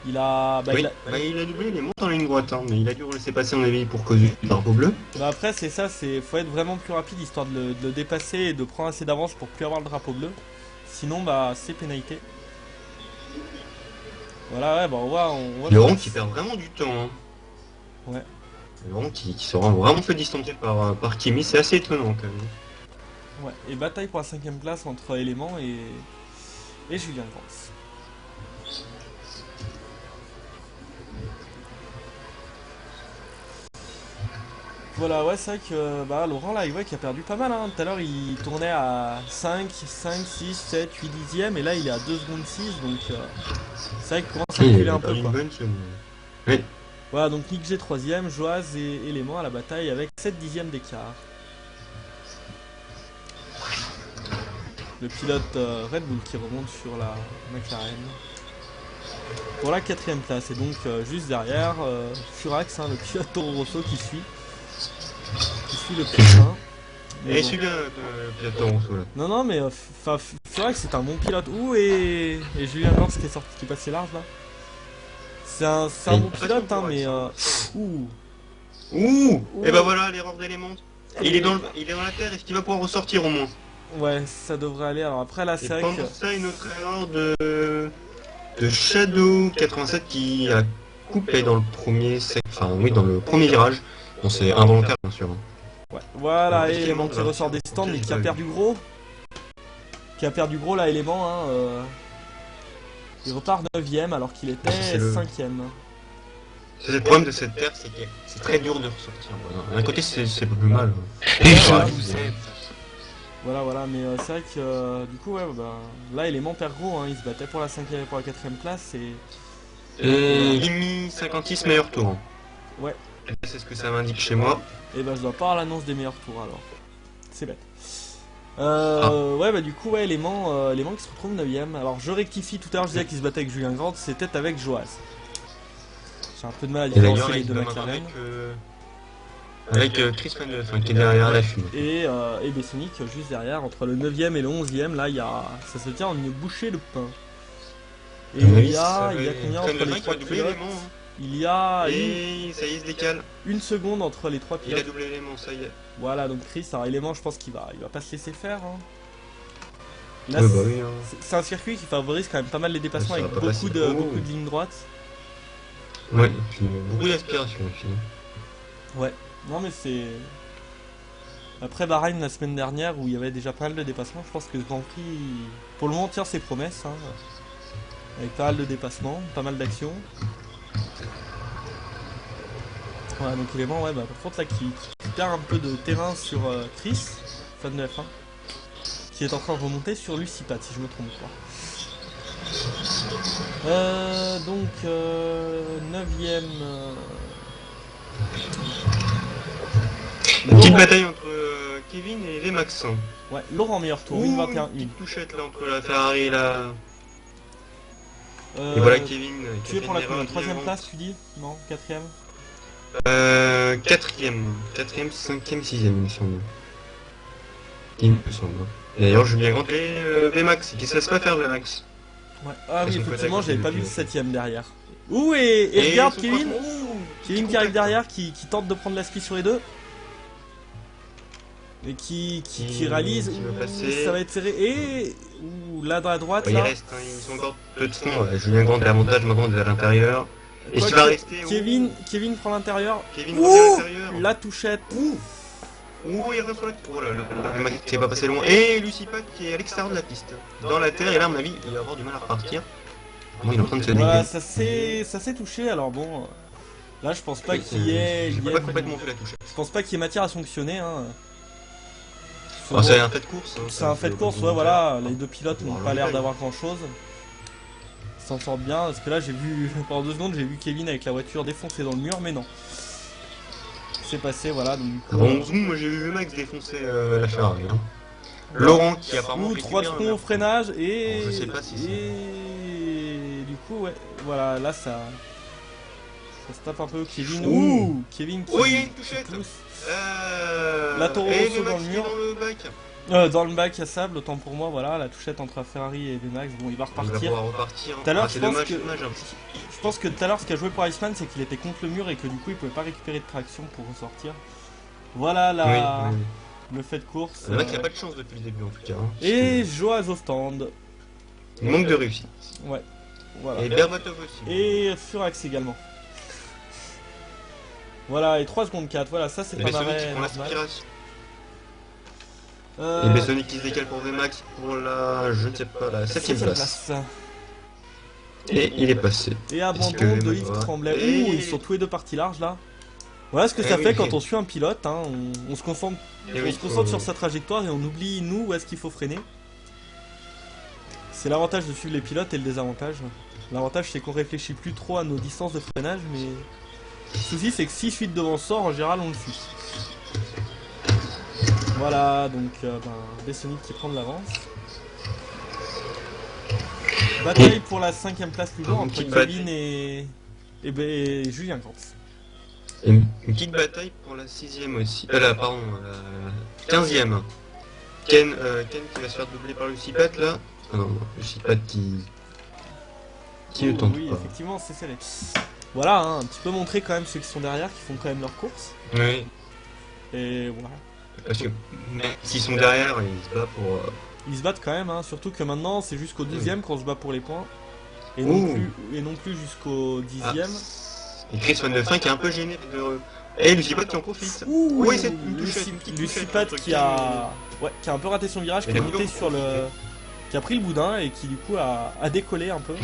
Il a. Bah, Oui, il a doublé l'élément en ligne droite, hein, mais il a dû laisser passer en avis pour cause du drapeau bleu. Bah après c'est ça, faut être vraiment plus rapide histoire de le dépasser et de prendre assez d'avance pour plus avoir le drapeau bleu. Sinon bah c'est pénalité. Voilà ouais bah on voit Laurent qui perd vraiment du temps. Hein. Ouais. Laurent qui sera vraiment fait distancer par Kimi, c'est assez étonnant quand même. Ouais, et bataille pour la 5ème place entre Element et Julien Grant. Voilà, ouais, c'est vrai que bah, Laurent là, il voit qu'il a perdu pas mal. Hein. Tout à l'heure, il tournait à 5, 6, 7, 8 dixièmes, et là, il est à 2 secondes 6, donc c'est vrai qu'il commence à reculer un peu. Quoi. Oui. Voilà, donc Nick G 3ème, Joaz et Element à la bataille avec 7 dixièmes d'écart. Le pilote Red Bull qui remonte sur la McLaren. Pour la 4ème place, et donc juste derrière, Furax, hein, le pilote Toro Rosso qui suit le prochain. Et celui-là de pilote Toro Rosso là. Non, mais Furax c'est un bon pilote. Ouh, et Julien Grant qui est passé large là. C'est un bon pilote, hein, mais. Ouh. Et bah voilà l'erreur d'élément. Il est dans la terre, est-ce qu'il va pouvoir ressortir au moins? Ouais, ça devrait aller. Alors après là, c'est vrai que. Pendant ça, une autre erreur de Shadow 87 qui a coupé dans le premier dans le premier virage. Bon, c'est involontaire bien sûr. Ouais, voilà, Ouais, Element qui ressort des stands mais qui a perdu gros. Qui a perdu gros là, Element. Hein, il repart 9ème alors qu'il était 5ème. C'est le problème de cette terre, c'est que c'est très dur de ressortir. D'un côté, c'est pas plus mal. Voilà, mais c'est vrai que du coup, ouais, bah, là, Element perd gros, hein, il se battait pour la 4ème place et. Gimme 56 meilleur tour. Hein. Ouais. C'est ce que ça m'indique chez moi. Et bah, je dois pas avoir l'annonce des meilleurs tours alors. C'est bête. Ouais, bah, du coup, ouais, Element qui se retrouve 9ème. Alors, je rectifie, tout à l'heure, je disais qu'il se battait avec Julien Grant, c'était avec Joaz. J'ai un peu de mal à différencier les deux McLaren. Avec Chris Van qui est derrière la fumée. Et Bessonic juste derrière, entre le 9ème et le 11ème, là, ça se tient en une bouchée de pain. Et il y a combien entre les 3 doublé pilotes? l'élément. Hein. Il y a Et ça y est, il se décale. une seconde entre les 3 Il a pilotes. doublé l'élément, ça y est. Voilà, donc Chris, alors élément, je pense qu'il va pas se laisser faire. Hein. Là, Ouais, bah oui, hein. c'est un circuit qui favorise quand même pas mal les dépassements Ça avec va pas beaucoup passer. de, Oh. beaucoup de lignes droites. Ouais, et puis beaucoup d'aspiration aussi. Ouais, non mais c'est... Après Bahreïn la semaine dernière où il y avait déjà pas mal de dépassements, je pense que ce Grand Prix, pour le moment, tient ses promesses. Hein, avec pas mal de dépassements, pas mal d'actions. Voilà, donc élément, ouais, bah par contre là qui perd un peu de terrain sur Chris, fan de F1, qui est en train de remonter sur Lucipat, si je me trompe pas. Donc 9ème. Une petite bataille entre Kevin et Vmax. Ouais, Laurent meilleur tour, Ouh, 1,21,1. une petite touchette là entre la Ferrari et la... Euh, Et voilà Kevin qui Tu a es fait pour une la erreur combien? 3ème évidemment. place, tu dis? Non, 4ème? Quatrième, 5ème, 6ème il me semble. Il me semble. Et d'ailleurs Julien Grant et Vmax, qui se laisse pas faire Vmax. Ouais. Ah oui, Ils sont effectivement, côté à j'avais côté pas vu le depuis. 7ème derrière. Ouh, et regarde son Kevin! patron, ouh, Kevin qui arrive derrière, qui tente de prendre la speed sur les deux. Et qui réalise, qui va ouh, passer. ça va être serré. Et ouh, là dans la droite, Ouais, il là. reste, hein, ils sont encore peu de fond. Julien Grant l'avantage maintenant vers l'intérieur. Et Quoi qui va que- rester. Kevin prend l'intérieur. Kevin Ouh, revient à l'intérieur. la touchette. Ouh, il revient sur la... Oh là là, le mec qui est pas passé loin. Et Lucipat qui est à l'extérieur de la piste. Dans la terre, et là, à mon avis, il va avoir du mal à repartir. Bon, il est en train de se Voilà, dégager. ça s'est touché. Alors bon, là je pense pas qu'il y J'ai ait. pas complètement fait la touche. Je pense pas qu'il y ait matière à sanctionner. Hein. Oh, c'est un fait de course. Hein, C'est un fait de course, ouais, voilà. Les deux pilotes n'ont pas l'air d'avoir grand chose. Ils s'en sortent bien. Parce que là, j'ai vu, pendant 2 secondes, j'ai vu Kevin avec la voiture défoncée dans le mur, mais non. C'est passé, voilà. Donc, du coup, Bon, zoom, moi j'ai vu Max défoncer la Ferrari. Hein. Laurent qui apparemment. ou fait 3 super, secondes au freinage et. Bon, je sais pas si c'est- Et du coup, ouais, voilà, là ça. Ça se tape un peu. Kevin. Ouh. Ouh, Kevin qui. Oh, il y a une touchette. qui pousse. La Toro et Rosso Vmax dans le qui mur. est dans le bac. Dans le bac à sable, autant pour moi, voilà, la touchette entre Ferrari et Vmax, bon, il va Il va repartir. pouvoir repartir. Tout à l'heure, Ah, c'est je pense dommage, que- dommage. Hein. Je pense que tout à l'heure, ce qu'a joué pour Iceman, c'est qu'il était contre le mur et que du coup, il pouvait pas récupérer de traction pour ressortir. Voilà Oui, oui. le fait de course. Le mec il a pas de chance depuis le début en tout cas. Hein. Et Joaz au stand. Il manque de réussite. Ouais, voilà. Et Berbatov aussi. Et Furax également. Voilà, et 3 secondes 4, voilà, ça c'est Et un Bessonic qui arrêt prend normal. l'aspiration. Euh, Et Bessonic qui se décale pour Vmax pour la, je ne sais pas, la 7ème place. Et il est passé. Et Est-ce abandon que de Vmax Yves va- Tremblay. Et- Ouh, ils sont tous les deux partis larges là. Voilà ce que Eh ça oui. fait quand on suit un pilote, hein. On se concentre, Et on oui, se concentre faut- sur sa trajectoire et on oublie nous où est-ce qu'il faut freiner. C'est l'avantage de suivre les pilotes et le désavantage. L'avantage c'est qu'on réfléchit plus trop à nos distances de freinage, mais le souci c'est que si suite devant sort, en général on le suit. Voilà, donc Bessonic qui prend de l'avance. Bataille pour la 5ème place toujours Une entre petite Kevin et Julien Grant. Et une petite bataille pour la 6ème aussi. Là, pardon, la 15ème. Ken qui va se faire doubler par Lucipat là. Ah non, Lucipat qui ne tente Oui, pas. effectivement, c'est serré. Voilà, hein, un petit peu montrer quand même ceux qui sont derrière, qui font quand même leur course. Oui, Et voilà. parce que même s'ils sont derrière, ils se battent pour. Ils se battent quand même, hein, surtout que maintenant c'est jusqu'au 12ème qu'on se bat pour les points. Et Ouh. non plus jusqu'au 10ème. Et Chris Van de Fin qui est un peu gêné de. Et Lucipat qui en profite. Ouh, Oui, c'est une touchette, une petite Lucipat touchette, qui a un peu raté son virage, qui Et est le monté boudin. sur le. Qui a pris le boudin et qui du coup a décollé un peu.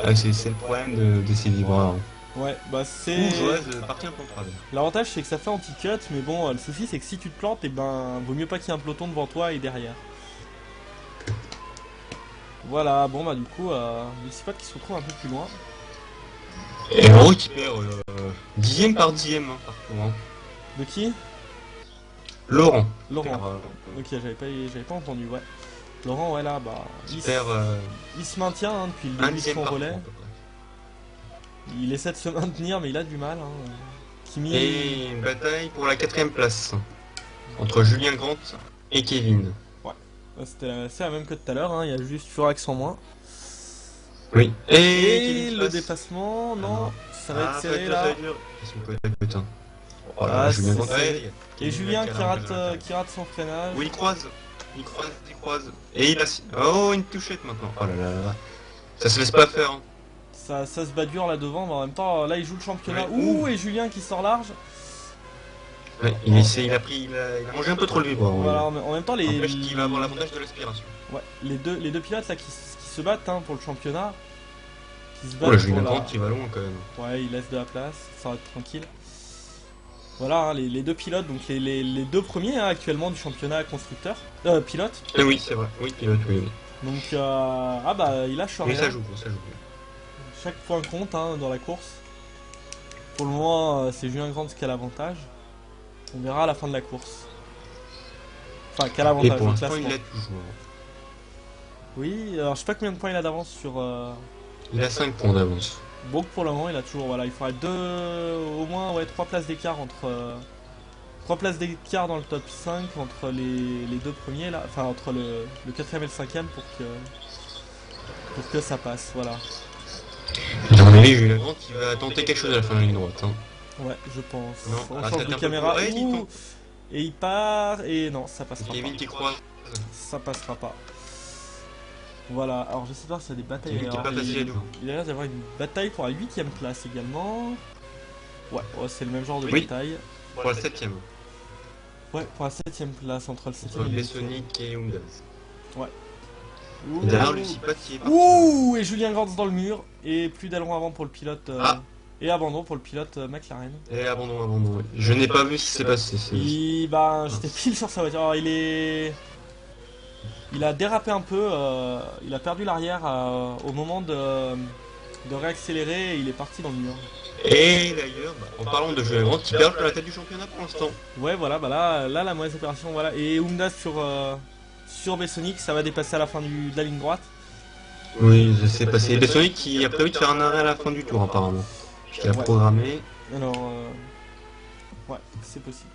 Ah, c'est le problème de ces livreurs. Ouais, bah c'est. Ou Joaz partit un peu en travers. L'avantage c'est que ça fait anti-cut, mais bon, le souci c'est que si tu te plantes, et ben vaut mieux pas qu'il y ait un peloton devant toi et derrière. Voilà, bon bah du coup, Lucipat qui se retrouve un peu plus loin. Et Laurent qui perd 10ème par 10ème hein, partout. Hein. De qui? Laurent. Laurent. Perd, Ok, j'avais pas entendu, ouais. Laurent, ouais là, bah. qui perd Il se maintient hein, depuis le un début de dixième son par relais. tour, à peu près. Il essaie de se maintenir, mais il a du mal. Hein. Kimi. Et une bataille pour la 4ème place. Entre Julien Grant et Kevin. C'est la même que tout à l'heure, hein, il y a juste Furax en moins. Oui. Et Kevin le passe. dépassement, non, non. ça va être serré ça là. va être dur. Ils sont côte à côte, hein. Oh là Ah, là, Julien c'est Grant. serré. Ouais, Et Julien qui a l'avantage à l'intérieur. qui rate son freinage. Oui, il croise. Il croise, il croise. Et il a... Oh, une touchette maintenant. Oh là là là là. Ça se laisse pas faire. Hein. Ça se bat dur là devant, mais en même temps, là il joue le championnat. Ouais. Ouh, et Julien qui sort large. Ouais, il a pris, il a mangé un peu trop le vivre. Voilà, en même temps, N'empêche qu'il va avoir l'avantage de l'aspiration. ouais, les deux pilotes là qui se battent hein, pour le championnat. Qui se Oh là, battent Julien pour Grant qui va loin quand même. Ouais, il laisse de la place, ça va être tranquille. Voilà, hein, les deux pilotes, donc les deux premiers hein, actuellement du championnat constructeur. Pilote. Oui, c'est vrai. Oui, pilote, oui. Donc, ah bah, il lâche Mais rien. ça joue, ça joue. Chaque point compte hein, dans la course. Pour le moment, c'est Julien Grant qui a l'avantage. On verra à la fin de la course. Enfin, qui a Et l'avantage pour au l'instant, classement. il l'a toujours. Oui, alors je sais pas combien de points il a d'avance sur. Il a 5 points d'avance. Donc pour le moment, il a toujours. Voilà, il faudrait au moins ouais, 3 places d'écart entre. 3 places d'écart dans le top 5 entre les deux premiers là. Enfin, entre le 4ème et le 5ème pour que ça passe. Voilà. À mon avis, Julien Grant qui va tenter quelque chose à la fin de la ligne droite. Hein. Ouais, je pense. Non, On ah, change c'est de un peu caméra. plus- ouais, il Ouh, tente. et il part. Et non, ça passera Kevin pas. qui croise. Ça passera pas. Voilà, alors je sais pas s'il y a des batailles. Kevin qui est Alors, pas facile à jouer. il a l'air d'avoir une bataille pour la 8ème place également. Ouais, c'est le même genre de Oui. bataille. Pour la 7ème. Ouais, pour la 7ème place entre le 7ème Entre et le Bessonic et Undaz. Ouais. Et derrière, Lucie Pat qui est parti. Ouh, et Julien Grant dans le mur. Et plus d'aileron avant pour le pilote. Ah. Et abandon pour le pilote McLaren. Et abandon. Oui. Je n'ai pas vu ce qui s'est passé. Bah, j'étais pile sur sa voiture. Alors, il a dérapé un peu. Il a perdu l'arrière au moment de réaccélérer. Et il est parti dans le mur. Et d'ailleurs, en parlant de Julien Grant, qui perd la tête du championnat pour l'instant. Ouais, voilà, bah là la mauvaise opération. Voilà. Et Umda sur Bessonic, ça va dépasser à la fin de la ligne droite. Oui, je sais pas. C'est Bessonic qui a prévu de faire un arrêt à la fin du tour, apparemment. Puisqu'il a Ouais. programmé. Alors, ouais, c'est possible.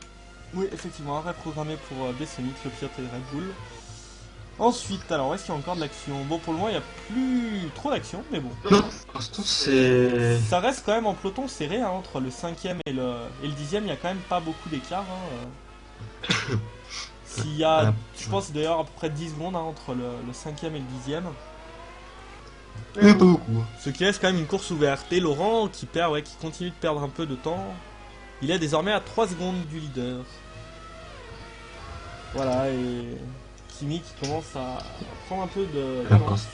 Oui, effectivement, arrêt programmé pour Bessonic, le pilote de Red Bull. Ensuite, alors, est-ce qu'il y a encore de l'action? Bon, pour le moment, il n'y a plus trop d'action, mais bon. Non, pour l'instant, c'est. Ça reste quand même en peloton serré, hein, entre le 5ème et le 10ème, il n'y a quand même pas beaucoup d'écart. Hein. S'il y a, je pense d'ailleurs, à peu près 10 secondes hein, entre le 5ème et le 10ème. Pas beaucoup. Ce qui laisse quand même une course ouverte. Et Laurent qui perd, ouais, qui continue de perdre un peu de temps. Il est désormais à 3 secondes du leader. Voilà, et Kimi qui commence à prendre un peu d'avance.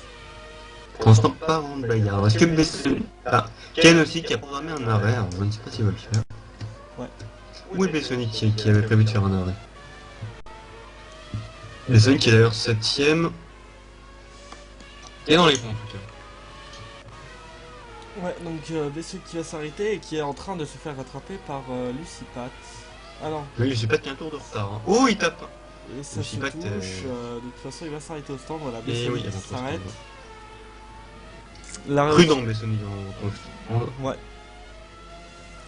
Pour l'instant, pas vraiment de bagarre. Est-ce que Bessonic. Ah, Ken aussi qui a programmé un arrêt. Alors, je ne sais pas s'il va le faire. Ouais. Où est Bessonic qui avait prévu de faire un arrêt? Bessonic qui est d'ailleurs 7ème. Et dans les points en tout cas. Ouais, donc Bessonic qui va s'arrêter et qui est en train de se faire rattraper par Lucie Pat. Ah non, Oui, je sais pas qu'il y a un tour de retard. Hein. Oh, il tape. et ça Lucie se Pat, touche. De toute façon, il va s'arrêter au stand. Voilà, Et Bessonic oui, il y a qui un tour de s'arrête. retard. La- Prudent Bessonic en Ouais.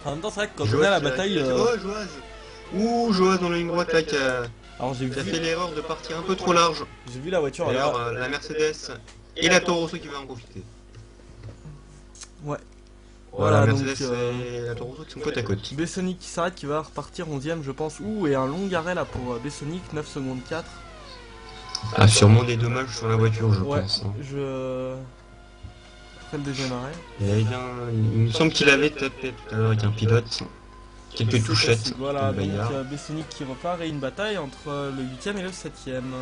En même temps, c'est vrai que quand on Joaz est à la qui a- bataille. Oh, Joaz. Ouh, Joaz dans la ligne droite là qui a Alors j'ai fait vu l'erreur de partir un peu trop large. la voiture D'ailleurs, là. la Mercedes et la Toro Rosso qui va en profiter. Ouais. Voilà, Voilà, Mercedes donc, et la Toro Rosso qui sont côte à côte. Bessonic qui s'arrête, qui va repartir 11ème, je pense. Ouh, et un long arrêt là pour Bessonic, 9 secondes 4. Ah, sûrement des dommages sur la voiture, je Ouais, pense. Hein. je. Après le deuxième arrêt. Et bien, il me semble qu'il avait tapé tout à l'heure avec un pilote. Quelques C'est touchettes. possible. Voilà, de donc bagarre. Bessonic qui repart et une bataille entre le 8ème et le 7ème.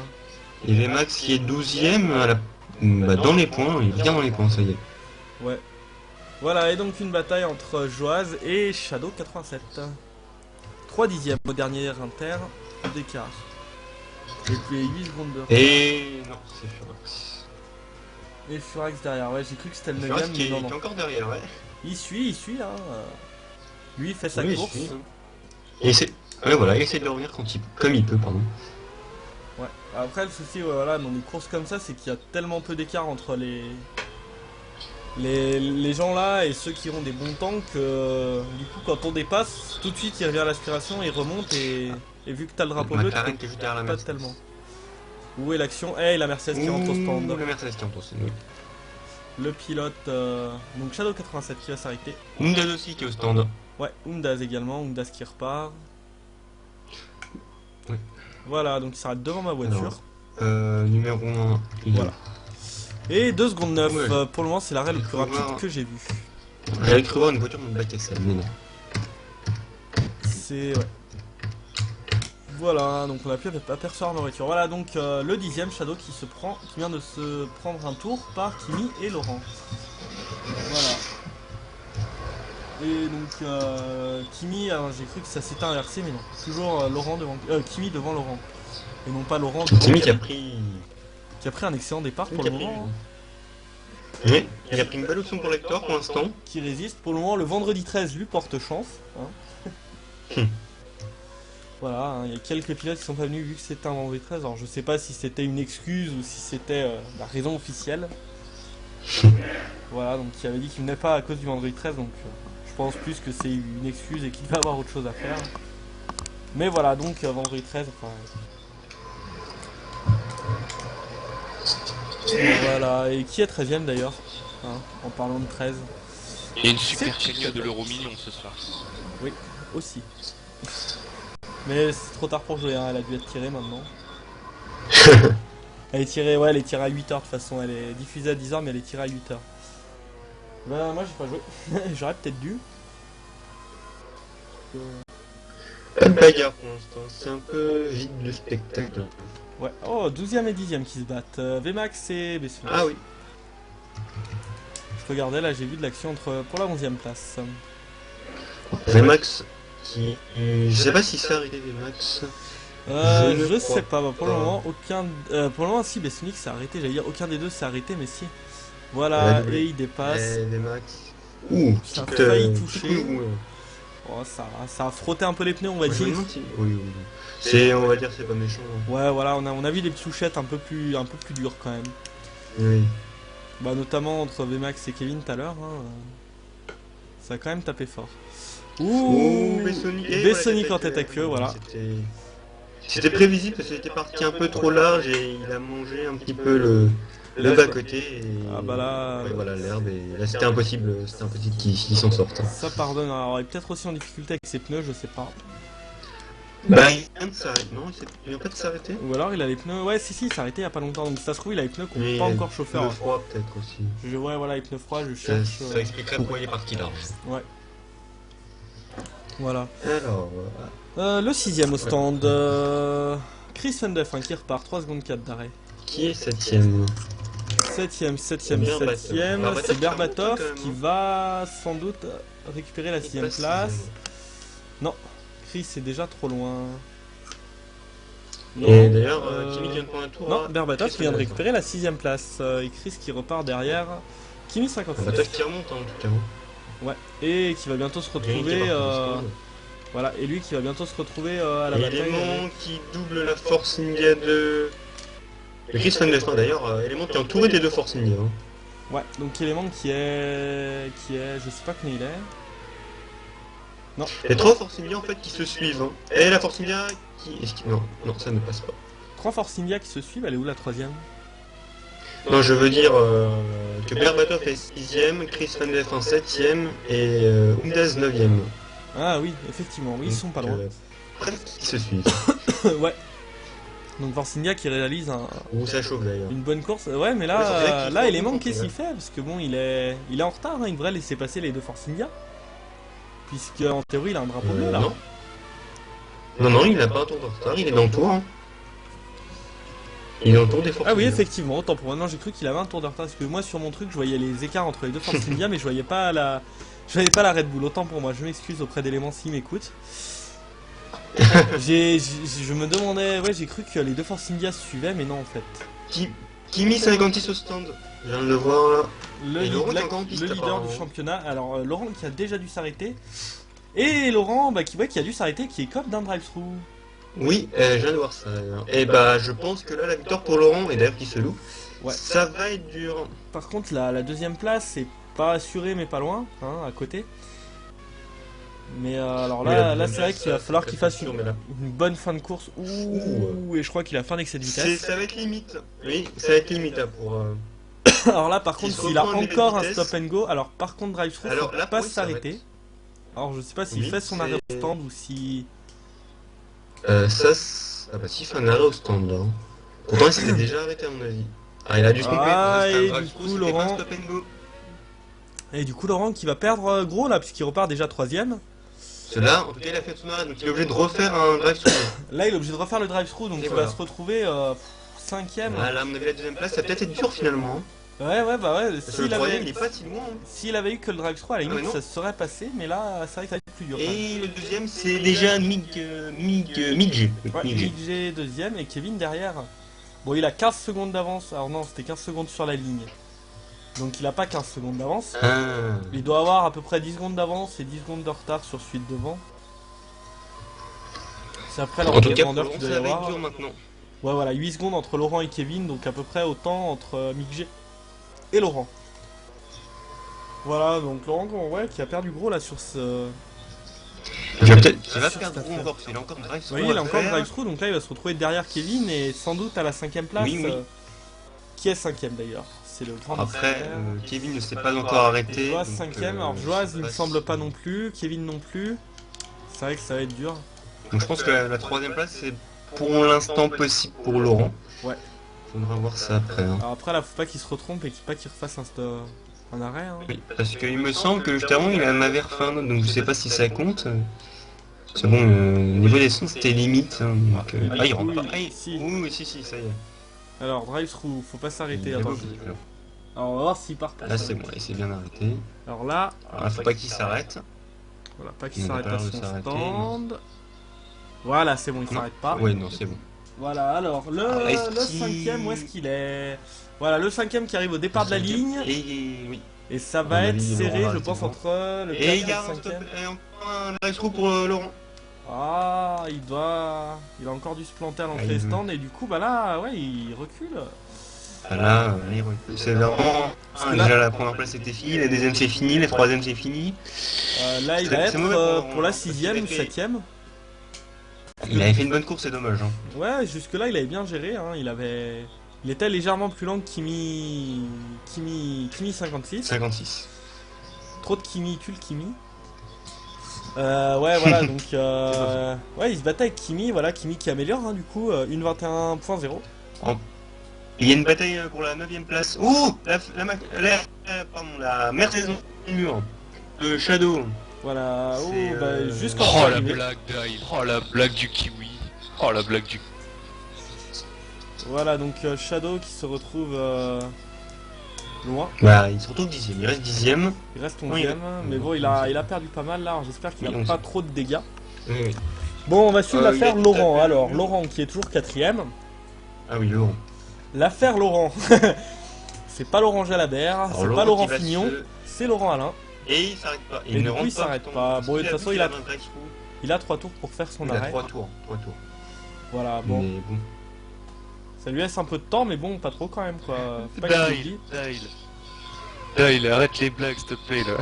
Et Vmax qui est 12ème dans les points, il est bien dans les points, ça y est. Ouais. Voilà, et donc une bataille entre Joaz et Shadow 87. 3 dixièmes au dernier inter d'écart. Et puis 8 secondes de retard. Et non, c'est Furax. Et Furax derrière, ouais, j'ai cru que c'était le 9ème, Furax qui mais est, non, qui est non. encore derrière, ouais. Il suit là. Lui il fait sa Oui, il course. suit, hein. Et c'est. Ouais, voilà, il essaie de revenir comme il peut, pardon. Ouais. Après le souci, ouais, voilà, dans des courses comme ça, c'est qu'il y a tellement peu d'écart entre les gens là et ceux qui ont des bons temps que du coup quand on dépasse, tout de suite il revient à l'aspiration, il remonte et vu que t'as le drapeau bleu, tu McLaren peux qui est juste derrière la pas Mercedes. tellement. Où est l'action? Eh, la Mercedes qui rentre au stand. Ouh, la Mercedes qui rentre au stand, oui. Le pilote, donc Shadow 87 qui va s'arrêter. Oumdaz aussi qui est au stand. Ouais, Oumdaz également, Oumdaz qui repart. Oui. Voilà, donc il s'arrête devant ma voiture. Numéro 1. Voilà. Et 2 secondes 9, Ouais. pour le moment c'est l'arrêt le plus rapide que j'ai vu. J'avais cru voir une voiture dans le bac à sable, mais non. C'est... ouais. Voilà, donc on a pu apercevoir ma voiture. Voilà, donc le 10ème Shadow qui vient de se prendre un tour par Kimi et Laurent. Voilà. Et donc Kimi, alors j'ai cru que ça s'était inversé, mais non. Toujours Laurent devant, Kimi devant Laurent. Et non pas Laurent devant Kimi Kimi, qui a pris un excellent départ pour le moment. Oui, il a pris une belle option pour Lector pour l'instant. Qui résiste. Pour le moment, le vendredi 13 lui porte chance. Hein. Voilà, hein, il y a quelques pilotes qui sont pas venus vu que c'était un vendredi 13. Alors je sais pas si c'était une excuse ou si c'était la raison officielle. Voilà, donc il avait dit qu'il venait pas à cause du vendredi 13, donc je pense plus que c'est une excuse et qu'il va avoir autre chose à faire. Mais voilà, donc vendredi 13, enfin... Voilà, et qui est 13ème d'ailleurs, hein, en parlant de 13. Il y a une super chèque de l'euro million ce soir. Oui, aussi. Mais c'est trop tard pour jouer, hein, elle a dû être tirée maintenant. Elle est tirée, ouais, elle est tirée à 8h de toute façon, elle est diffusée à 10h mais elle est tirée à 8h. Bah moi j'ai pas joué, j'aurais peut-être dû. Pas de bagarre pour l'instant, c'est un peu vide le spectacle. Ouais, oh, 12ème et 10ème qui se battent, Vmax et Besson. Ah oui. Je regardais, là j'ai vu de l'action pour la 11ème place. Vmax qui... je sais pas si c'est arrêté Vmax. Je sais pas, bah, pour le moment aucun... pour le moment si, Bessonic s'est arrêté, j'allais dire aucun des deux s'est arrêté, mais si. Voilà, et il dépasse. Vmax. Ouh, Ça a petite, failli toucher. coup, Oh, ça a frotté un peu les pneus on va je me dire. demande si- Oui, oui. C'est, on va dire, c'est pas méchant. Hein. Ouais voilà, on a vu des touchettes un peu plus dures quand même. Oui. Bah notamment entre Vmax et Kevin tout à l'heure. Hein, ça a quand même tapé fort. Ouh, Bessonic en tête à queue, voilà. C'était prévisible parce qu'il était parti un peu trop large et il a mangé un petit peu le bas-côté. Et... Ah bah là... ouais, voilà l'herbe et là c'était impossible qu'il s'en sorte. Ça pardonne, alors il est peut-être aussi en difficulté avec ses pneus, je sais pas. Bah il vient de s'arrêter, non il vient pas de s'arrêter. Ou alors il a les pneus, ouais si il s'est arrêté il y a pas longtemps, donc ça se trouve il a les pneus qui n'ont pas encore chauffé. Le froid peut-être aussi. Ouais voilà les pneus froids, je cherche. Ça expliquerait pourquoi il est parti là. Ouais. Voilà. Alors... le 6ème au stand, Chris Vendef qui repart, 3 secondes 4 d'arrêt. Qui est 7ème? 7ème, c'est Berbatov qui va sans doute récupérer la 6ème place. Non, Chris est déjà trop loin. Et d'ailleurs, Kimi vient de prendre un tour. Non, Berbatov qui vient de récupérer la 6ème place. Et Chris qui repart derrière. Kimi 57. Berbatov qui remonte en tout cas. Ouais, et qui va bientôt se retrouver. Voilà, et lui qui va bientôt se retrouver à la bataille. Élément qui double la Force India de Chris Vendef, d'ailleurs, élément qui est entouré des deux Force India. Hein. Ouais, donc élément qui est, je sais pas combien il est. Non. Les trois Force India en fait qui se suivent. Hein. Et la Force India qui... Non, ça ne passe pas. 3 Force India qui se suivent, elle est où la 3ème? Non, je veux dire que Berbatov est 6ème, Chris Vendef en 7ème et Oumdaz 9ème. Ah oui, effectivement, oui, ils sont pas loin. Presque qui se suivent. Ouais. Donc Force India qui réalise Ou ça chauffe d'ailleurs. une bonne course. Ouais, mais là élément qu'est-ce qu'il fait? Parce que bon, il est en retard, hein. Il devrait laisser passer les deux Force India. Puisque en théorie, il a un drapeau bleu là. Non, il n'a pas un tour de retard, il est dans le tour. Hein. Il est dans le tour des Force Ah oui, India. effectivement, autant pour moi. Non, j'ai cru qu'il avait un tour de retard. Parce que moi, sur mon truc, je voyais les écarts entre les deux Force India, mais je voyais pas la Red Bull. Autant pour moi, je m'excuse auprès d'éléments s'ils m'écoutent. Je me demandais, ouais, j'ai cru que les deux Force India se suivaient, mais non en fait. Kimi 56 au stand, je viens de le voir là. Le leader du championnat, alors Laurent qui a déjà dû s'arrêter. Et Laurent qui a dû s'arrêter, qui est cop d'un drive-through. Oui, je viens de voir ça d'ailleurs. Et bah je pense que là la victoire pour Laurent, et d'ailleurs qui se loue, ouais. Ça va être dur. Par contre la deuxième place, c'est pas assuré mais pas loin, hein, à côté. Mais alors là c'est vrai qu'il va falloir qu'il fasse une bonne fin de course. Ouh, et je crois qu'il a fait un excès de vitesse. Ça va être limite. Oui, ça va être limite là, pour Alors là, par Qui contre, se s'il a reprend en encore un vitesse. stop and go, alors par contre, drive-through, Alors faut là, pas oui, ça s'arrêter. Alors je sais pas s'il Oui, fait son arrêt au c'est- stand ou si... Ah bah si, il fait un arrêt au stand là. Pourtant il s'était déjà arrêté à mon avis. Ah il a dû se tromper, Ah, c'était un et drive-through, du coup, c'était pas un Laurent... stop and go. Et du coup, Laurent qui va perdre gros là, puisqu'il repart déjà 3ème. Celui-là, en tout cas il a fait son arrêt, donc il est obligé de refaire un drive-through. Là, il est obligé de refaire le drive-through, donc Et il voilà. va se retrouver 5ème. Voilà, à mon avis la deuxième place, ça a peut-être été dur finalement. Hein. Ouais, bah ouais, Parce que le troisième il est pas si loin. Hein. s'il avait eu que le drive-through, à la Ah, limite, mais non. ça se serait passé, mais là, c'est vrai que ça va être plus dur. Et le deuxième c'est déjà Midge. Ouais, Midge deuxième et Kevin derrière. Bon, il a 15 secondes d'avance. Alors non, c'était 15 secondes sur la ligne. Donc il a pas 15 secondes d'avance. Ah. Il doit avoir à peu près 10 secondes d'avance et 10 secondes de retard sur celui de devant. C'est après la En tout cas, grandeur pour qu'il Laurent, doit y ça va être avoir. dur maintenant. Ouais, voilà, 8 secondes entre Laurent et Kevin, donc à peu près autant entre Midge et Laurent. Voilà, donc Laurent ouais, qui a perdu gros là sur ce... Il va peut-être il va Sur perdre cette gros affaire. encore, parce qu'il a encore drive-through. Oui, il a à encore le faire. drive-through, donc là il va se retrouver derrière Kevin et sans doute à la 5ème place. Oui, oui. Qui est 5ème d'ailleurs. C'est le grand Après, mystère. Kevin ne s'est pas encore arrêté. Joaz donc, 5ème, alors Joaz il me si- semble pas non plus, Kevin non plus. C'est vrai que ça va être dur. Donc je pense que la troisième place c'est pour l'instant possible pour Laurent. Ouais. Faudra voir ça après. Hein. Alors après là faut pas qu'il se retrompe et pas qu'il refasse un arrêt. Hein. Oui, parce qu'il me semble que juste avant il en avait refait un autre, donc je sais pas si ça compte. C'est bon, au niveau des sons c'était limite. Hein, donc, ah il rentre pas. Ah, Si. oui, si, ça y est. Alors drive-through, faut pas s'arrêter. Il est Attends. beau, alors. Alors on va voir s'il part pas. Là c'est bon, il s'est bien arrêté. Alors là, Alors, faut pas qu'il s'arrête. voilà, pas qu'il Il n'a s'arrête pas à l'air de son s'arrêter, stand. Voilà, c'est bon, il Non. s'arrête pas. Ouais, non, c'est bon. Voilà, alors le est-ce qu'il- 5ème, où est-ce qu'il est? Voilà, le 5ème qui arrive au départ de la ligne. Et oui. Et ça À va mon être avis, serré, Laurent je va pense, arrêter entre le 4 Et et il y a le 5ème. encore un drive-through pour Laurent. Ah, il a encore dû se planter à l'entrée Ah, des il stands et du coup, bah là, ouais, il recule. Voilà, c'est vraiment. que là- Déjà la première place c'était fini, la deuxième c'est fini, la troisième c'est fini. Là, il C'est- va c'est être mauvais pour la parce qu'il 6ème ou avait fait- 7ème. Il avait fait une bonne course, c'est dommage. Hein. Ouais, jusque-là, il avait bien géré. Hein. Il était légèrement plus lent que Kimi 56. 56. Trop de Kimi tue le Kimi. Ouais, voilà, donc ouais, il se battait avec Kimi, voilà, Kimi qui améliore, hein, du coup, 1.21.0. Il y a une bataille pour la 9ème place. Ouh la Mercedes mur. Le Shadow. Voilà, oh, C'est, bah, juste quand Oh c'est la arrivé. blague d'Ail. Oh la blague du kiwi. Oh la blague du... Voilà, donc Shadow qui se retrouve loin. Bah, il se retrouve 10ème, il reste 10ème. Il reste 11ème, Oui, mais bon, il a perdu pas mal là, alors j'espère qu'il Oui, a 11e. pas trop de dégâts. Oui. Bon, on va suivre il a l'affaire tout à Laurent. fait Alors, vu. Laurent qui est toujours 4ème. Ah oui, Laurent. L'affaire Laurent. C'est pas Laurent Jalabert, Alors, c'est pas Laurent qui va Fignon, se- c'est Laurent Alain. Et il s'arrête pas. Et du coup, il s'arrête pas. Bon, de toute façon, il a- un drive-through. Il a 3 tours pour faire son Il a arrêt. 3 tours. Voilà, bon. Mais bon. Ça lui laisse un peu de temps, mais bon, pas trop quand même, quoi. Faut pas qu'il Dail, oublie. Dail, arrête les blagues s'il te plaît là.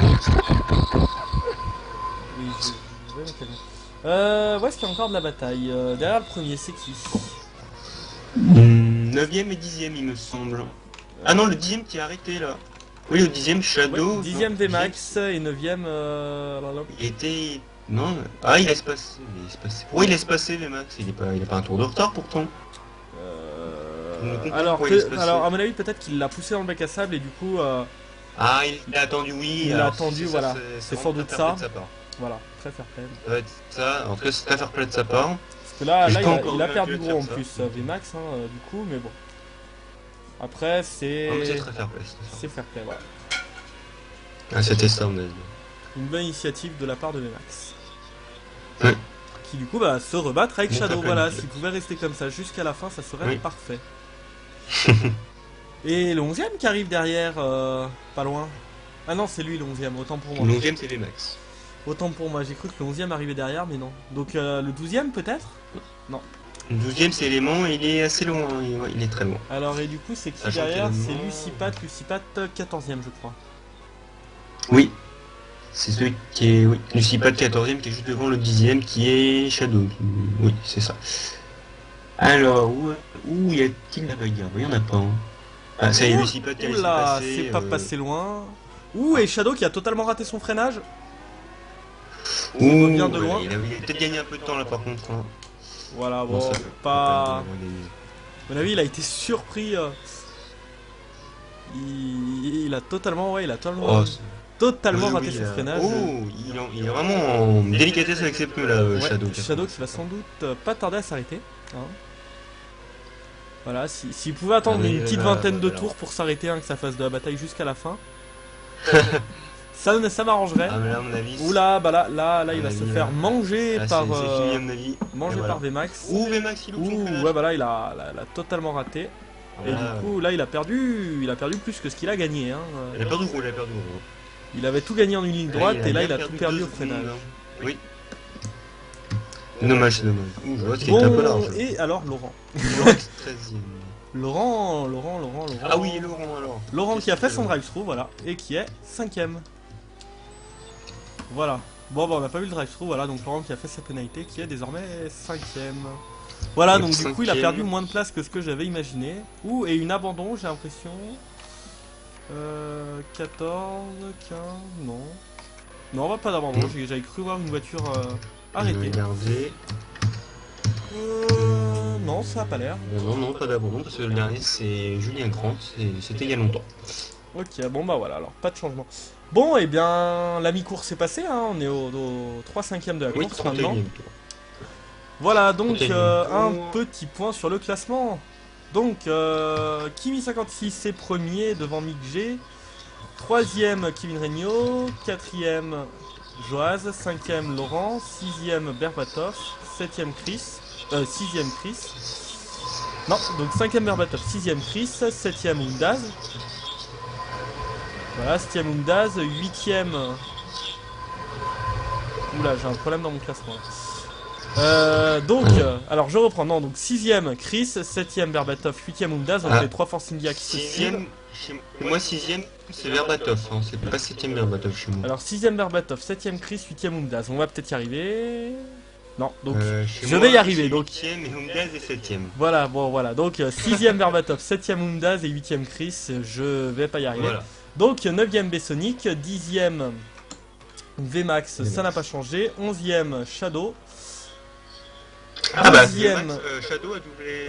Oui, je vais la calmer. Où est-ce qu'il y a encore de la bataille derrière le premier, c'est qui 9ème et 10ème, il me semble. Ah non, le 10ème qui a arrêté là. Oui, le 10ème Shadow. 10ème non, VMAX et 9ème... Il était. Non. Ah, il laisse passer. Pourquoi il laisse passer les Max il a pas un tour de retard pourtant. Je ne comprends pas alors, pourquoi il laisse passer. alors, à mon avis, peut-être qu'il l'a poussé dans le bac à sable et du coup, Ah, il a attendu, oui. Il a alors, attendu, ça, voilà. C'est vraiment sans doute très ça. fair play de sa part. voilà, très fair play. Ça va être ça. En tout cas, c'est très fair play de sa part. Parce que là, J'ai là pas il encore a vu perdu un gros en faire ça. plus, VMAX, hein, du coup, mais bon. Après, c'est... Non, mais c'est très fair play. C'est fair play, voilà. Ah, c'était ça, on a dit. Une bonne initiative de la part de VMAX. Ouais. Qui du coup va se rebattre avec Bon, Shadow, très voilà, planifié. s'il pouvait rester comme ça jusqu'à la fin, ça serait Oui. parfait. Et le 11ème qui arrive derrière, pas loin. Ah non, c'est lui le 11ème, autant pour Le moi. 11ème, c'est les Max. Autant pour moi, j'ai cru que le 11ème arrivait derrière, mais non. Donc le 12ème peut-être. Le 12ème, c'est Élément, il est assez loin. Il est très loin. Alors et du coup c'est qui Sachant derrière? qu'il y a C'est le nom. Lucipat 14ème je crois. Oui. C'est celui qui est. Oui. Lucipat 14ème qui est juste devant le 10ème qui est Shadow. Oui, c'est ça. Alors, où y a-t-il la bagarre? Il y en a pas. Hein. Ah, ça y est, le cipote qui a laissé Oula, passer, c'est pas passé loin. Ouh, et Shadow qui a totalement raté son freinage. Ouh, bien de loin. Il a peut-être gagné un peu de temps là par contre. Hein. Voilà, Bon, bon, ça peut pas... à mon avis, il a été surpris. Il a totalement, ouais, il a totalement, Oh, totalement oui, raté oui, son freinage. Oh, il est vraiment en délicatesse avec ses pneus là, Ouais, Shadow. Shadow qui va sans doute pas tarder à s'arrêter. Hein. Voilà, s'il pouvait attendre Ah oui, une petite là, vingtaine de alors. tours pour s'arrêter, hein, que ça fasse de la bataille jusqu'à la fin, ça m'arrangerait. Ah, mais là, à mon avis. Oula, bah là, il va mon se avis, faire là. manger Là, par, c'est fini à mon avis. manger Et voilà. par VMAX. Ouh, VMAX, il loupe son Ouh, freinage. ouais, bah là, il a totalement raté. Et Voilà. du coup, là, il a perdu plus que ce qu'il a gagné. Hein. Il a perdu gros, il a perdu gros. Il avait tout gagné en une ligne droite et là, il a bien tout perdu 2 au freinage. secondes, hein. Oui. C'est dommage, c'est dommage. Ouh, je vois qu'il est un peu Bon, large. et alors, Laurent. 13e. Laurent. Ah oui, Laurent alors. Laurent qui a fait son Laurent. drive-thru, voilà, et qui est 5ème. Voilà. Bon, bah, on n'a pas vu le drive-thru, voilà, donc Laurent qui a fait sa pénalité, qui est désormais 5ème. Voilà, donc du coup, il a perdu moins de place que ce que j'avais imaginé. Ouh, et une abandon, j'ai l'impression. 14, 15, non. Non, on va pas d'abandon, Non. j'avais cru voir une voiture arrêtée. Regardez. Non, ça a pas l'air. Non, pas d'abandon, parce que le dernier c'est Julien Grant, c'était il y a longtemps. Ok, bon bah voilà, alors pas de changement. Bon, et bien, la mi-course est passée, hein, on est au 3/5e de la Oui, course maintenant. 31e tour. Voilà, donc 31e un tour. petit point sur le classement. Donc, Kimi56 est premier devant Mick G. 3ème Kevin Regnault. 4ème Joaz. 5ème Laurent. 6ème Berbatov. 7ème Chris. 6ème Chris. Non, donc 5ème Berbatov. 6ème Chris. 7ème Oundaz. Voilà, 7ème Oundaz. 8ème. Oula, j'ai un problème dans mon classement. Alors je reprends, non, donc 6ème Chris, 7ème Berbatov, 8ème Oundaz, donc Ah. les 3 Force India qui se suivent. 6ème, moi 6ème c'est Verbatov, hein. C'est pas 7ème Verbatov chez moi. Alors 6ème Berbatov, 7ème Chris, 8ème Oundaz, on va peut-être y arriver. Non, donc Chez je moi, vais y arriver, c'est donc 8ème et Oundaz est 7ème. voilà, bon voilà, donc 6ème Berbatov, 7ème Oundaz et 8ème Chris, je vais pas y arriver. Voilà. Donc 9ème Bessonic, 10ème VMAX, ça n'a pas changé, 11ème Shadow. Ah bah, 12ème. VMAX, Shadow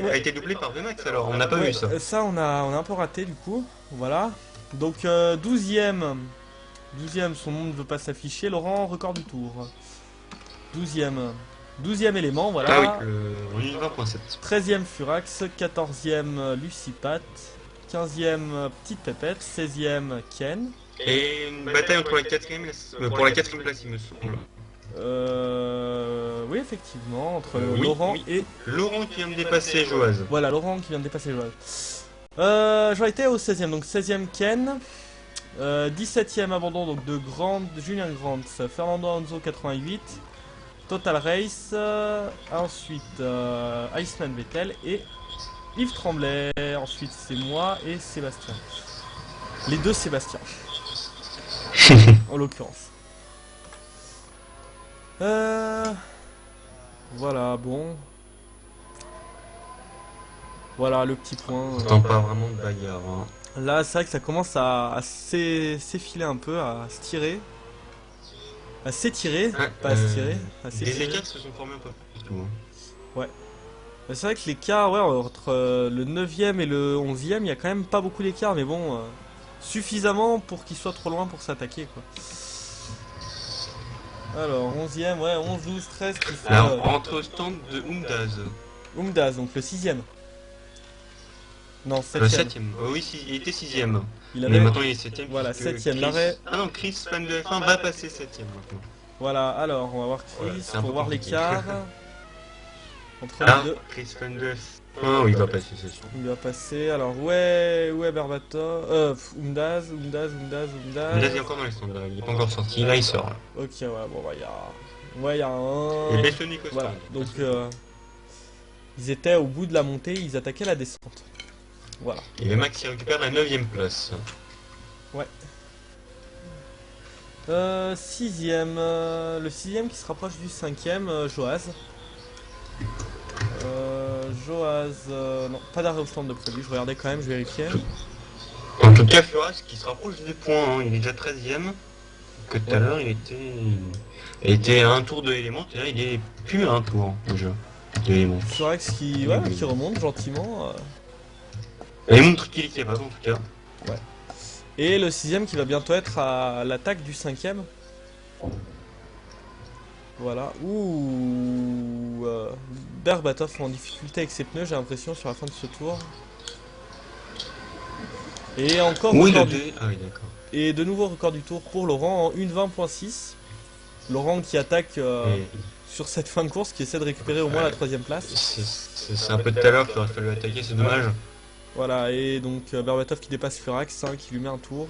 Ouais. a été doublé par VMAX alors, on n'a pas Ouais, vu ça. Ça, on a un peu raté du coup. Voilà. Donc 12ème. 12ème, son nom ne veut pas s'afficher. Laurent, record du tour. 12ème. 12ème élément, voilà. Ah oui, on y va, 20.7. 13ème Furax. 14ème Lucipat. 15ème Petite Pépette. 16ème Ken. Et une bataille entre la 4ème pour la 4ème place, il me semble. Oui, effectivement, entre Oui, Laurent oui. et. Laurent qui vient de dépasser Joaz. Voilà, Laurent qui vient de dépasser Joël. J'aurais été au 16ème, donc 16ème Ken. 17ème abandon donc de Julien Grant, Fernando Alonso 88, Total Race, ensuite Iceman Vettel et Yves Tremblay. Ensuite c'est moi et Sébastien. Les deux Sébastien. En l'occurrence. Voilà, bon. Voilà le petit point. Pourtant pas vraiment de bagarre. Hein. Là, c'est vrai que ça commence à s'effiler un peu, à se tirer. À s'étirer, pas à se tirer, à Les s'étirer. écarts se sont formés un peu partout. Hein. C'est vrai que l'écart, ouais, entre le 9ème et le 11ème, il y a quand même pas beaucoup d'écart, mais bon, suffisamment pour qu'il soit trop loin pour s'attaquer, quoi. Alors, 11ème, ouais, 11, 12, 13 qui fait Alors, entre stand de Oundaz. Oumdaz, donc le 6ème. Non, Le 7ème. 7ème. Oui, il était 6ème. Il Mais avait... maintenant il est 7ème. Voilà, puisque 7ème, Chris- l'arrêt. Ah non, Chris, fan de F1, va passer 7ème maintenant. Voilà, alors, on va voir Chris, Voilà, c'est un pour peu voir compliqué. l'écart. Entre Ah, les deux. Chris, fan de F1, oui, il va passer, c'est sûr. Il va passer, alors ouais Berbatov, Oundaz. Oundaz est encore dans les stands, il est pas encore sorti, là il sort. Là. Ok, ouais, bon, bah, il y a... Ouais, il y a un... Et Bessonic au Voilà, stand. donc ils étaient au bout de la montée, ils attaquaient la descente. Voilà. Et le Max qui récupère la 9ème place. Sixième, le 6ème qui se rapproche du 5ème, Joaz. Joaz, non, pas d'arrêt au stand de prévu, je regardais quand même, je vérifiais. tout cas, Furax qui se rapproche des points, hein. Il est déjà 13ème. Que tout à l'heure, il était à un tour de l'élément, et là, il est plus à un tour déjà de l'élément. Furax qui, ouais, qui remonte gentiment. Et il montre qu'il est capable en tout cas. Ouais. Et le 6ème qui va bientôt être à l'attaque du 5ème. Voilà. Ouh. Berbatov en difficulté avec ses pneus, j'ai l'impression, sur la fin de ce tour. Et encore Oui, record ah oui, d'accord. Et de nouveau record du tour pour Laurent en 1:20.6. Laurent qui attaque sur cette fin de course, qui essaie de récupérer au moins la 3ème place. C'est un peu tout à l'heure qu'il aurait fallu attaquer, c'est dommage. Voilà, et donc Berbatov qui dépasse Furax, hein, qui lui met un tour.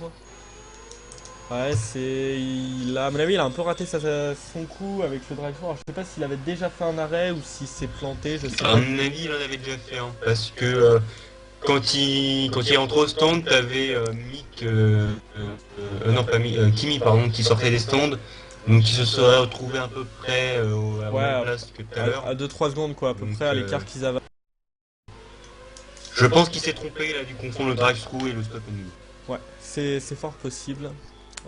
Ouais, à mon avis, il a un peu raté son coup avec le drive. Alors, je sais pas s'il avait déjà fait un arrêt ou s'il s'est planté, je sais pas. À mon avis, il en avait déjà fait, hein, parce que quand il rentre au stand, t'avais Mick, non pas Mick, Kimi, pardon, qui sortait des stands. Donc il se serait retrouvé à peu près à la même place que tout à l'heure. À 2-3 secondes, quoi, à peu près à l'écart qu'ils avaient. Je pense qu'il s'est trompé, il a dû confondre le drive-through et le stop and go. Ouais, c'est fort possible.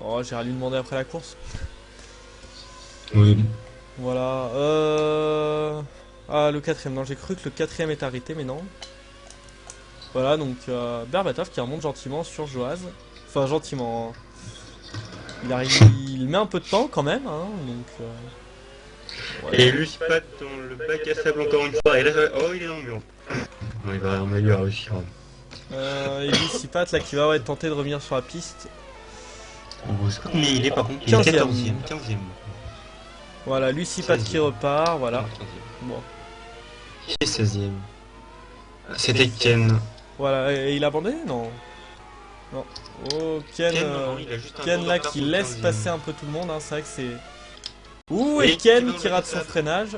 Oh, j'irai lui demander après la course. Oui. Voilà. Ah, le 4ème. Non, j'ai cru que le 4ème est arrêté, mais non. Voilà, donc Berbatov qui remonte gentiment sur Joaz. Enfin, gentiment. Il met un peu de temps quand même, hein, donc. Ouais. Et Luspat dans le bac à sable encore une fois. Et là, oh, il est dans le mur. Non, il va réussir. Et Lucipat là qui va tenter de revenir sur la piste. Je sais pas combien il est par contre. 15ème. 15ème. Voilà, Lucipat qui repart, voilà. Bon. Qui est 16ème? C'était Ken. Voilà, et il a abandonné? Non. Non. Oh, Ken là qui laisse passer un peu tout le monde, hein, c'est vrai que c'est... Ouh, et Ken qui rate son freinage.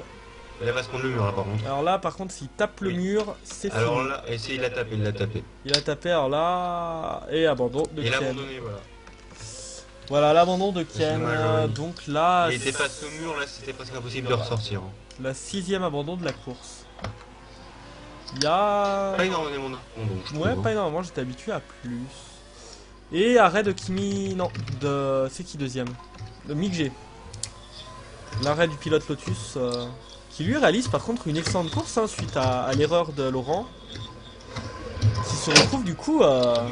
Il va se prendre le mur là par contre. Alors là par contre s'il tape le mur, c'est fini. Alors là, il l'a tapé, Il a tapé, alors là... Et abandon de Ken. Et l'abandonné, voilà. Voilà, l'abandon de Ken, donc là... Il était face au mur, là c'était presque impossible de ressortir. La 6ème abandon de la course. Il y a... Pas énormément d'abandon. Ouais, pas énormément, j'étais habitué à plus. Et arrêt de Kimi... Non, de... C'est qui deuxième? De Mick G. L'arrêt du pilote Lotus, qui lui réalise par contre une excellente course, hein, suite à l'erreur de Laurent. Qui se retrouve du coup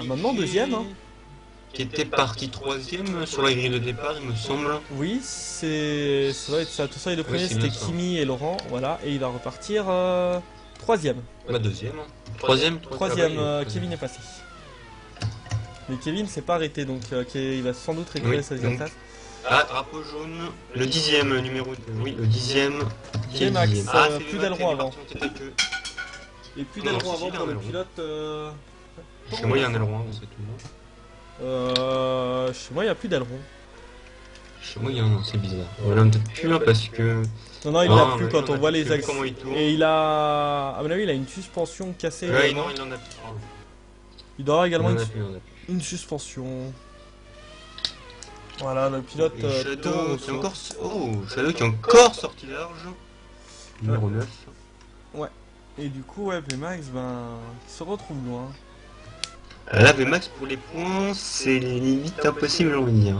maintenant deuxième. Hein. Qui était parti 3ème sur la grille de départ, il me semble. Oui, c'est vrai, tout ça, et le premier c'était Kimi et Laurent, voilà, et il va repartir 3ème. Bah 2ème. 3ème, Kevin est passé. Mais Kevin s'est pas arrêté, donc il va sans doute récupérer sa deuxième place. Ah, drapeau jaune, le 10ème numéro 2, oui, le 10ème. Max, plus c'est d'aileron avant. Et plus d'aileron avant pour le pilote. Chez moi il y a un aileron, c'est tout. Chez moi il n'y a plus d'aileron. Chez moi il y a un, c'est bizarre. Voilà, peut-être plus là parce que... Non, il l'a plus quand on voit les axes. Et il a... À mon avis il a une suspension cassée. Ouais, non, il en a plus. Il doit avoir également une suspension. Voilà, le pilote Shadow qui est encore... Oh, Shadow qui est encore sorti large. Numéro 9. Ouais. Et du coup, ouais, Vmax, il se retrouve loin. Là, Vmax pour les points, c'est limite impossible, j'ai envie de dire.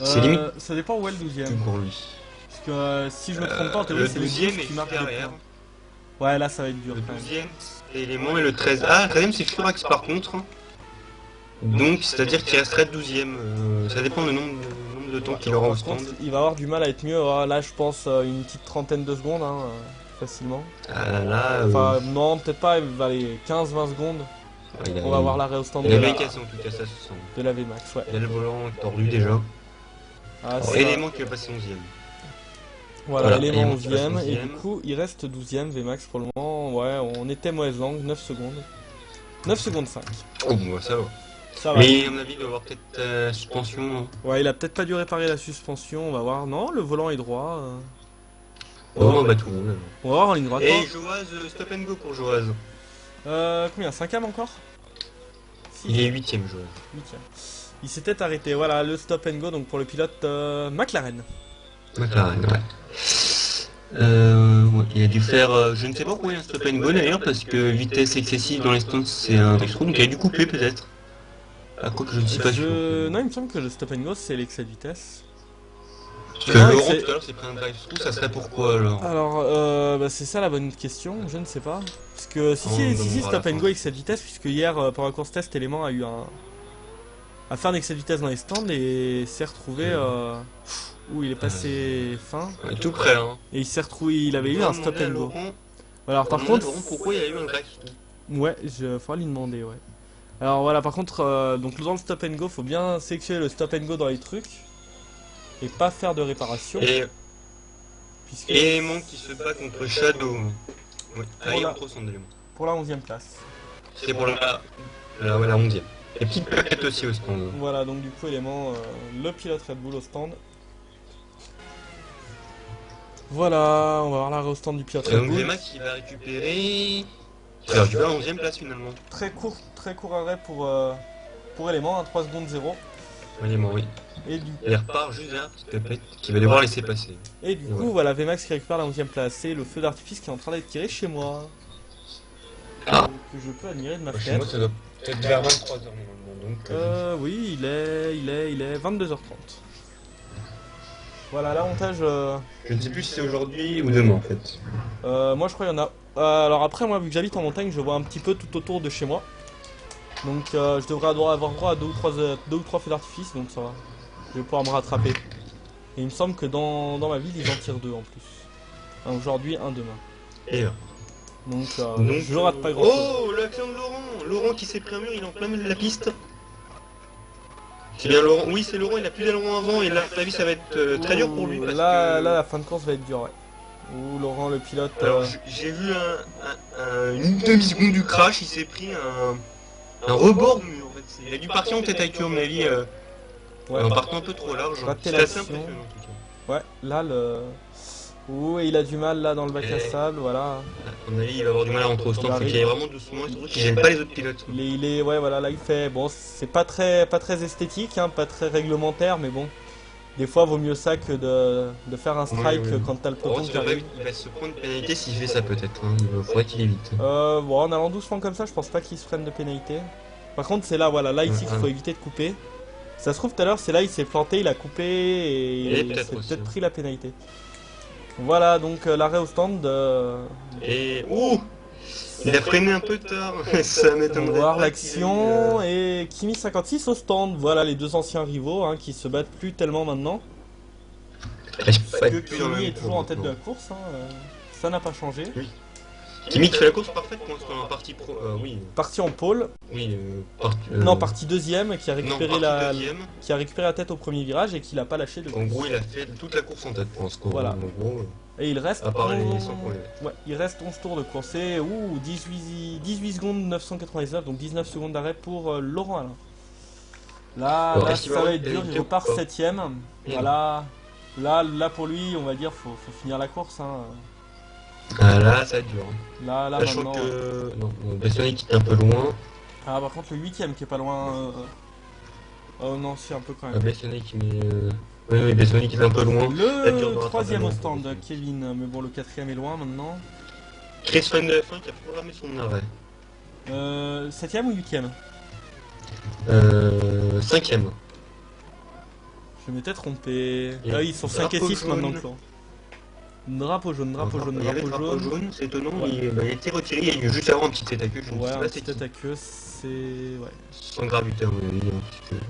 C'est limite... Ça dépend où est le 12ème. Pour lui. Parce que si je me trompe pas, en théorie, c'est le 12ème qui marque derrière. Ouais, là, ça va être dur. Le 12ème, c'est l'élément et le 13. Ah, le 13ème, c'est Furax par contre. Donc, c'est-à-dire qu'il resterait 12ème. Ça dépend du nombre de temps qu'il aura au stand. Il va avoir du mal à être mieux. Là, je pense une petite trentaine de secondes, hein, facilement. Enfin, non, peut-être pas. Il va aller 15-20 secondes. On va voir l'arrêt au stand. Il avait cassé en tout cas, ça se sent. De la Vmax, ouais. Il y a le volant tordu déjà. Élément qui va passer 11ème. Voilà, élément 11ème. Et du coup, il reste 12ème Vmax pour le moment. Ouais, on était mauvaise langue, 9 secondes. 9 secondes 5. Oh, bon, ça va. Ça va. Mais à mon avis, il doit avoir peut-être suspension. Ouais, il a peut-être pas dû réparer la suspension, on va voir. Non, le volant est droit. Oh, bah tout. On va voir en ligne droite. Et Joaz, stop and go pour Joaz. Combien? 5ème encore? Il est 8ème Joaz. 8ème. Il s'était arrêté, voilà, le stop and go donc pour le pilote McLaren. McLaren, ouais. Il a dû faire, je ne sais pas pourquoi il y a un stop and go d'ailleurs, parce que vitesse excessive dans les stands c'est un drive-through, donc il a dû couper peut-être. Ah, quoi que je ne suis pas sûr. Non, il me semble que le stop and go c'est l'excès de vitesse. Parce que Non, Laurent c'est- tout à l'heure s'est pris un drive-through, ça serait pourquoi alors? Alors, bah, c'est ça la bonne question, je ne sais pas. Parce que si, On si, me si, si, demandera à stop la and fin. go excès de vitesse, puisque hier, pendant la course test, Element a eu à faire un excès de vitesse dans les stands et s'est retrouvé où il est passé fin. On est tout près, hein. Et il s'est retrouvé, il avait eu On va un stop demander à and go. Laurent- Voilà, alors on par va demander contre, à Laurent pourquoi il y a eu un drive-through. ouais, faudra lui demander, ouais. Alors voilà, par contre, donc dans le stop and go, faut bien sélectionner le stop and go dans les trucs et pas faire de réparation. Puisque Et Element qui se bat contre Shadow. Oui, ah, il y a trop son élément. pour la 11e place. C'est pour la 11e. Et petite plaquette aussi au stand. Voilà, donc du coup, élément, le pilote Red Bull au stand. Voilà, on va voir l'arrêt au stand du pilote Et Red donc Bull. Vemax qui va récupérer. Il va récupérer la 11e place finalement. Très court arrêt pour élément, hein, 3 secondes 0. Élément, oui. Et du, Et il repart juste derrière petite pépette qui va devoir laisser passer. et du coup, Ouais. voilà, Vmax qui récupère la 11e place. C'est le feu d'artifice qui est en train d'être tiré chez moi. Ah. Que je peux admirer de ma Chez moi, fenêtre. ça doit peut-être vers 23h normalement. Donc, Oui, il est 22h30. Voilà, l'avantage. je ne sais plus si c'est aujourd'hui ou demain en fait. Moi, je crois qu'il y en a. Alors après, moi, vu que j'habite en montagne, je vois un petit peu tout autour de chez moi. Donc, je devrais avoir droit à deux ou trois feux d'artifice, donc ça va. Je vais pouvoir me rattraper. Et il me semble que dans ma ville, ils en tirent 2 en plus. Un aujourd'hui, un demain. Et Donc, donc, je rate pas grand chose. Oh, l'action de Laurent. Laurent qui s'est pris un mur, il est en plein milieu de la piste. C'est bien Laurent. Oui, c'est Laurent, il a plus d'aileron avant et là, à mon avis, ça va être très dur pour lui. Parce Là, que... là, la fin de course va être dure, ouais. Ouh, Laurent, le pilote. Alors, j'ai vu une demi-seconde du crash, il s'est pris un rebord de mur en fait. Il a dû partir en tête à queue, à mon avis, Ouais, en partant un peu trop large. Raté C'était assez l'action. impressionnant en tout cas. ouais, là, le. Ouh, et il a du mal là dans le bac à Et- sable, voilà. À mon avis, il va avoir du mal à rentrer au stand, Il faut arrive. qu'il aille vraiment doucement, et surtout qu'il gêne pas les autres pilotes. Ouais, voilà, là il fait. Bon, c'est pas très esthétique, hein, pas très réglementaire, mais bon. Des fois, vaut mieux ça que de faire un strike Oui, oui. quand t'as le peloton qui arrive. Il va se prendre une pénalité s'il fait ça peut-être, hein. Il faudrait qu'il évite. Bon, en allant doucement comme ça, je pense pas qu'il se freine de pénalité. Par contre, c'est là, voilà, là ici qu'il faut éviter de couper. Ça se trouve tout à l'heure, c'est là il s'est planté, il a coupé et Et il peut-être s'est aussi, peut-être hein. pris la pénalité. Voilà, donc l'arrêt au stand. Et... Ouh, il a freiné un peu tard, ça On va m'étonnerait voir pas l'action et Kimi 56 au stand. Voilà les deux anciens rivaux hein, qui se battent plus tellement maintenant. qu'il Parce que Kimi est toujours en tête de la course, hein, ça n'a pas changé. Kimi qui fait la course parfaite pour l'instant en partie pro. Oui, Parti en pôle, oui, non parti deuxième qui a non, récupéré partie deuxième. qui a récupéré la tête au premier virage et qui l'a pas lâché depuis. En gros, il a fait toute la course en tête pour l'instant. Voilà. En gros, Et il reste à part les 11 sans problème. ouais, il reste 11 tours de course et 18 secondes 999 donc 19 secondes d'arrêt pour Laurent Alain. Là, Alors, là est-ce qu'il ça va va être dur, il éviter ou repart pas 7ème. Voilà. Là pour lui, on va dire faut finir la course hein. Ah là, ça va être dur. Là Sachant maintenant. que. Non, Bastoni qui est un peu loin. Ah par contre le 8ème qui est pas loin. Oh non, c'est un peu quand même. Bastoni qui met. Oui, Bastoni qui est un peu loin. La dure Le de 3ème au rattrapement. stand, Kevin, mais bon le 4ème est loin maintenant. Chris Van de F1 qui a programmé son arrêt. 7ème ou 8ème? 5ème. Je m'étais trompé. Et Ah oui, ils sont 5 et 6 drapeau maintenant jaune. Claude. Drapeau jaune, drapeau jaune, Il y avait drapeau drapeau jaune. jaune, c'est étonnant, Ouais. il a été retiré, il y a eu juste avant un petit tête à queue, je ne Ouais, sais un pas petit c'est qui. tête à queue, c'est. Ouais. Sans gravité à mon avis, hein, puisque-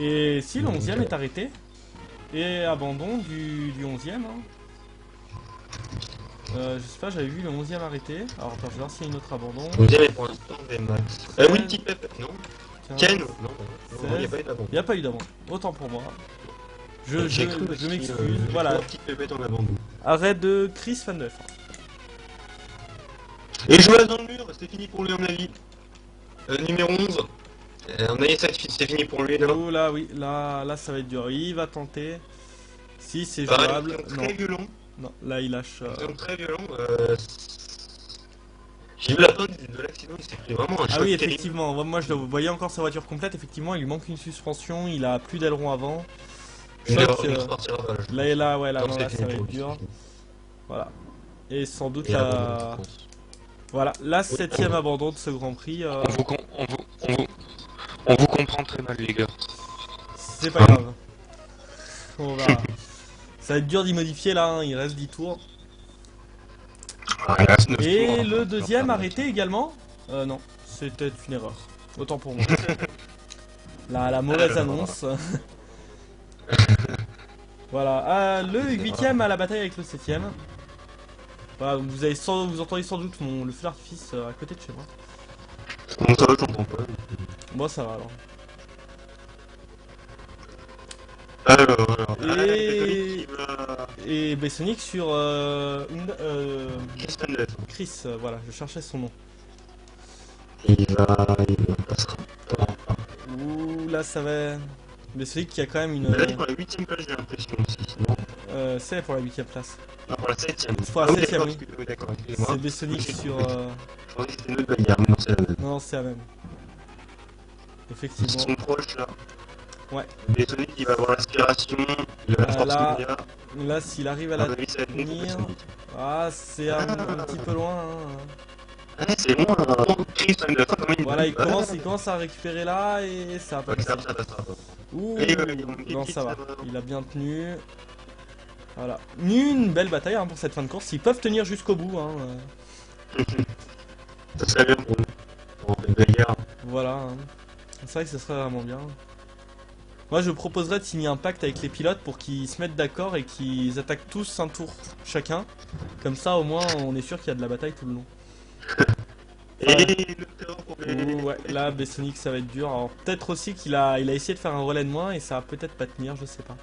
Et si le Donc, 11ème est arrêté, et abandon du 11ème. Hein. Je sais pas, j'avais vu le 11ème arrêté. Alors attends, je vais voir s'il y a une autre abandon. 11ème est pour l'instant Vmax. Oui, petite pépette, non. Ken Non, il n'y a pas eu d'abandon. Il n'y a pas eu d'abandon. Autant pour moi. Je J'ai cru aussi, m'excuse. j'ai Voilà. cru une petite pépette en abandon. Arrêt de Chris Van de F1. Et Joas dans le mur, c'est fini pour lui à mon avis. Numéro 11. On a essayé, c'est fini pour lui là. Oh là, oui, là ça va être dur. Il va tenter. Si c'est Pareil, jouable. donc Non, très violent. non, là il lâche. Donc très violent. J'ai vu la fin de l'accident, il s'est pris vraiment un choc Ah oui, terrible. effectivement. Moi, je le voyais encore sa voiture complète. Effectivement, il lui manque une suspension. Il a plus d'aileron avant. Une Choc, erreur, une sortie ravage. ouais, là, Non, non, c'est là, fini ça va pour être lui, dur. c'est fini. Voilà. Et sans doute Et abandon, la. je pense. Voilà, la 7ème abandon de ce Grand Prix. On vous comprend très mal les gars. C'est pas grave. On va... Ça va être dur d'y modifier là, hein, il reste 10 tours. Ah, il reste 9 Et tours, le hein. deuxième arrêté également. Non, c'était une erreur. Autant pour moi. La mauvaise Alors. annonce. Voilà, le huitième à la bataille avec le septième. Voilà, vous entendez sans doute le feu d'artifice à côté de chez moi. Comment ça va, j'entends pas. Bon, ça va alors. Alors. Et- Qui va... Et Bessonic sur Christian Neuf. Chris, voilà, je cherchais son nom. Il passera pas. Ouh, là ça va. Bessonic qui a quand même une. Mais là, il est pour la 8ème place, j'ai l'impression aussi. Non, C'est pour la 8ème place. non, pour la 7ème. C'est pour la Ah oui, 7ème, d'accord, oui. oui, d'accord, excusez-moi. C'est Bessonic sur. Je pensais que c'était une autre bagarre, mais non, c'est la même. Non, c'est la même. Ils Effectivement. sont proches là. Ouais. Les Sonic, il va avoir l'aspiration, il va la force Là, média. Là, s'il arrive à À la mon avis, ça va être bon pour tenir. Sonic. Ah, c'est un petit peu loin. Hein. Ah, c'est bon, Chris, on a quand même une Voilà, il bonne commence à récupérer là et ça va pas balle. passer. Ça passera pas. Ouh, Et, non, et ça va. ça va. Il a bien tenu. Voilà. Une belle bataille hein, pour cette fin de course. Ils peuvent tenir jusqu'au bout. Hein. Ça serait bien pour nous. Pour une bagarre. Voilà. Hein. C'est vrai que ce serait vraiment bien. Moi, je proposerais de signer un pacte avec les pilotes pour qu'ils se mettent d'accord et qu'ils attaquent tous un tour chacun. Comme ça, au moins, on est sûr qu'il y a de la bataille tout le long. Et le terrain pour Ouh, ouais, là, Bessonic, ça va être dur. Alors, peut-être aussi qu'il a essayé de faire un relais de moins et ça va peut-être pas tenir, je sais pas.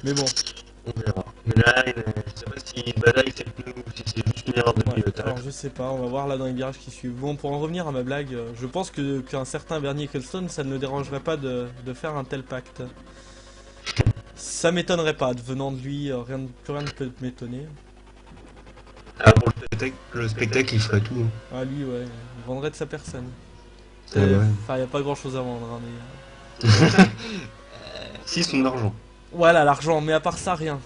Mais bon, On verra. Mais là, je sais pas si une bataille c'est pneu ou si c'est juste une erreur de ouais, pilotage. alors je sais pas, on va voir là dans les virages qui suivent. Bon, pour en revenir à ma blague, je pense qu'un certain Bernie Ecclestone, ça ne le dérangerait pas de faire un tel pacte. Ça m'étonnerait pas, venant de lui, plus rien ne peut m'étonner. Ah, pour le spectacle, il ferait tout. Hein. Ah, lui, ouais, il vendrait de sa personne. Ah ouais. Enfin, y a pas grand chose à vendre, hein, mais... Si, son argent. Voilà, l'argent, mais à part ça, rien.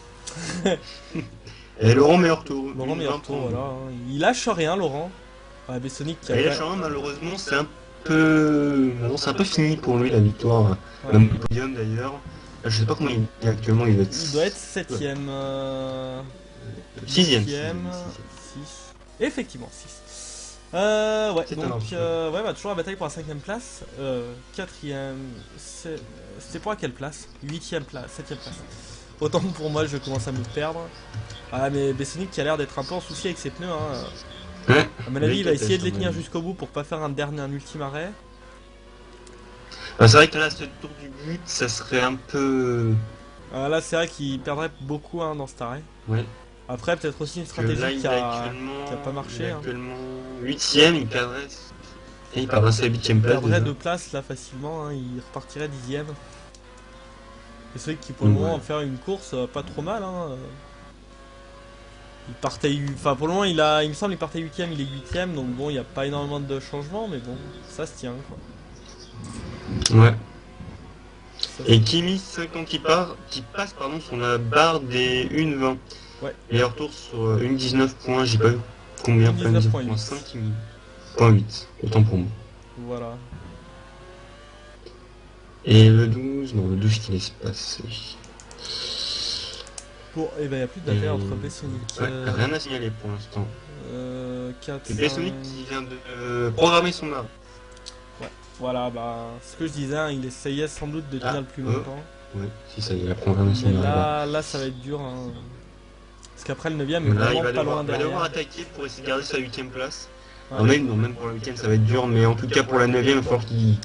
Et Laurent meilleur tour. Laurent meilleur tour, voilà. Hein. Il lâche rien, Laurent. Ah, Bessonic qui a... Et là, malheureusement, c'est un peu... Non, c'est un peu fini pour lui, la victoire. Ouais. Même le podium, d'ailleurs. Je sais pas comment il est actuellement, il doit être... Il doit être 7ème. 6ème. 6. Effectivement, 6. Ouais, C'est donc, un ouais, bah, toujours la bataille pour la 5ème place. 4ème. C'était pour à quelle place? 8ème place, 7ème place. Autant que pour moi, je commence à me perdre. Ah, mais Bessonic qui a l'air d'être un peu en souci avec ses pneus. Hein. Ouais. À mon avis, il va essayer de les Oui, tenir jusqu'au bout pour pas faire un ultime arrêt. Bah, c'est vrai que là, ce tour du but, ça serait un peu... Là, c'est vrai qu'il perdrait beaucoup hein, dans cet arrêt. Ouais. Après, peut-être aussi une Parce que là, stratégie il qui est a actuellement... pas marché. Il est Hein. actuellement 8ème, il perdrait... Et il perdrait sa 8ème Il place. perdrait déjà. 2 places là facilement, hein, il repartirait 10ème. Et c'est vrai qu'il pour le moment Ouais. va faire une course pas trop mal. Hein. Il partait, enfin pour le moment il me semble il partait 8ème, il est 8ème, donc bon il n'y a pas énormément de changements, mais bon ça se tient quoi. Ouais. Ça, Et Kimi, 50 qui passe pardon, sur la barre des 1,20. Ouais. Et retour sur 1,19 points, j'ai pas vu combien, 1,19,8. 5 Kimi. 0,8, autant pour moi. voilà. Et le 12, non, le 12 qui laisse passer. Bon, et ben il n'y a plus de bataille Et- entre Bessonic. Ouais, rien à signaler pour l'instant. 4, C'est Bessonic qui vient de programmer son arme. Voilà, bah ce que je disais, hein, il essayait sans doute de tenir le plus longtemps. Ouais, si ça y est, il a programmé son Mais arme. là ça va être dur. Hein. Parce qu'après le 9ème est Mais là, vraiment il va pas loin devoir derrière. attaquer pour essayer de garder sa 8ème place. Ouais. Alors, non, même pour la 8ème, ça va être dur, mais en tout cas pour la 9ème, il va falloir qu'il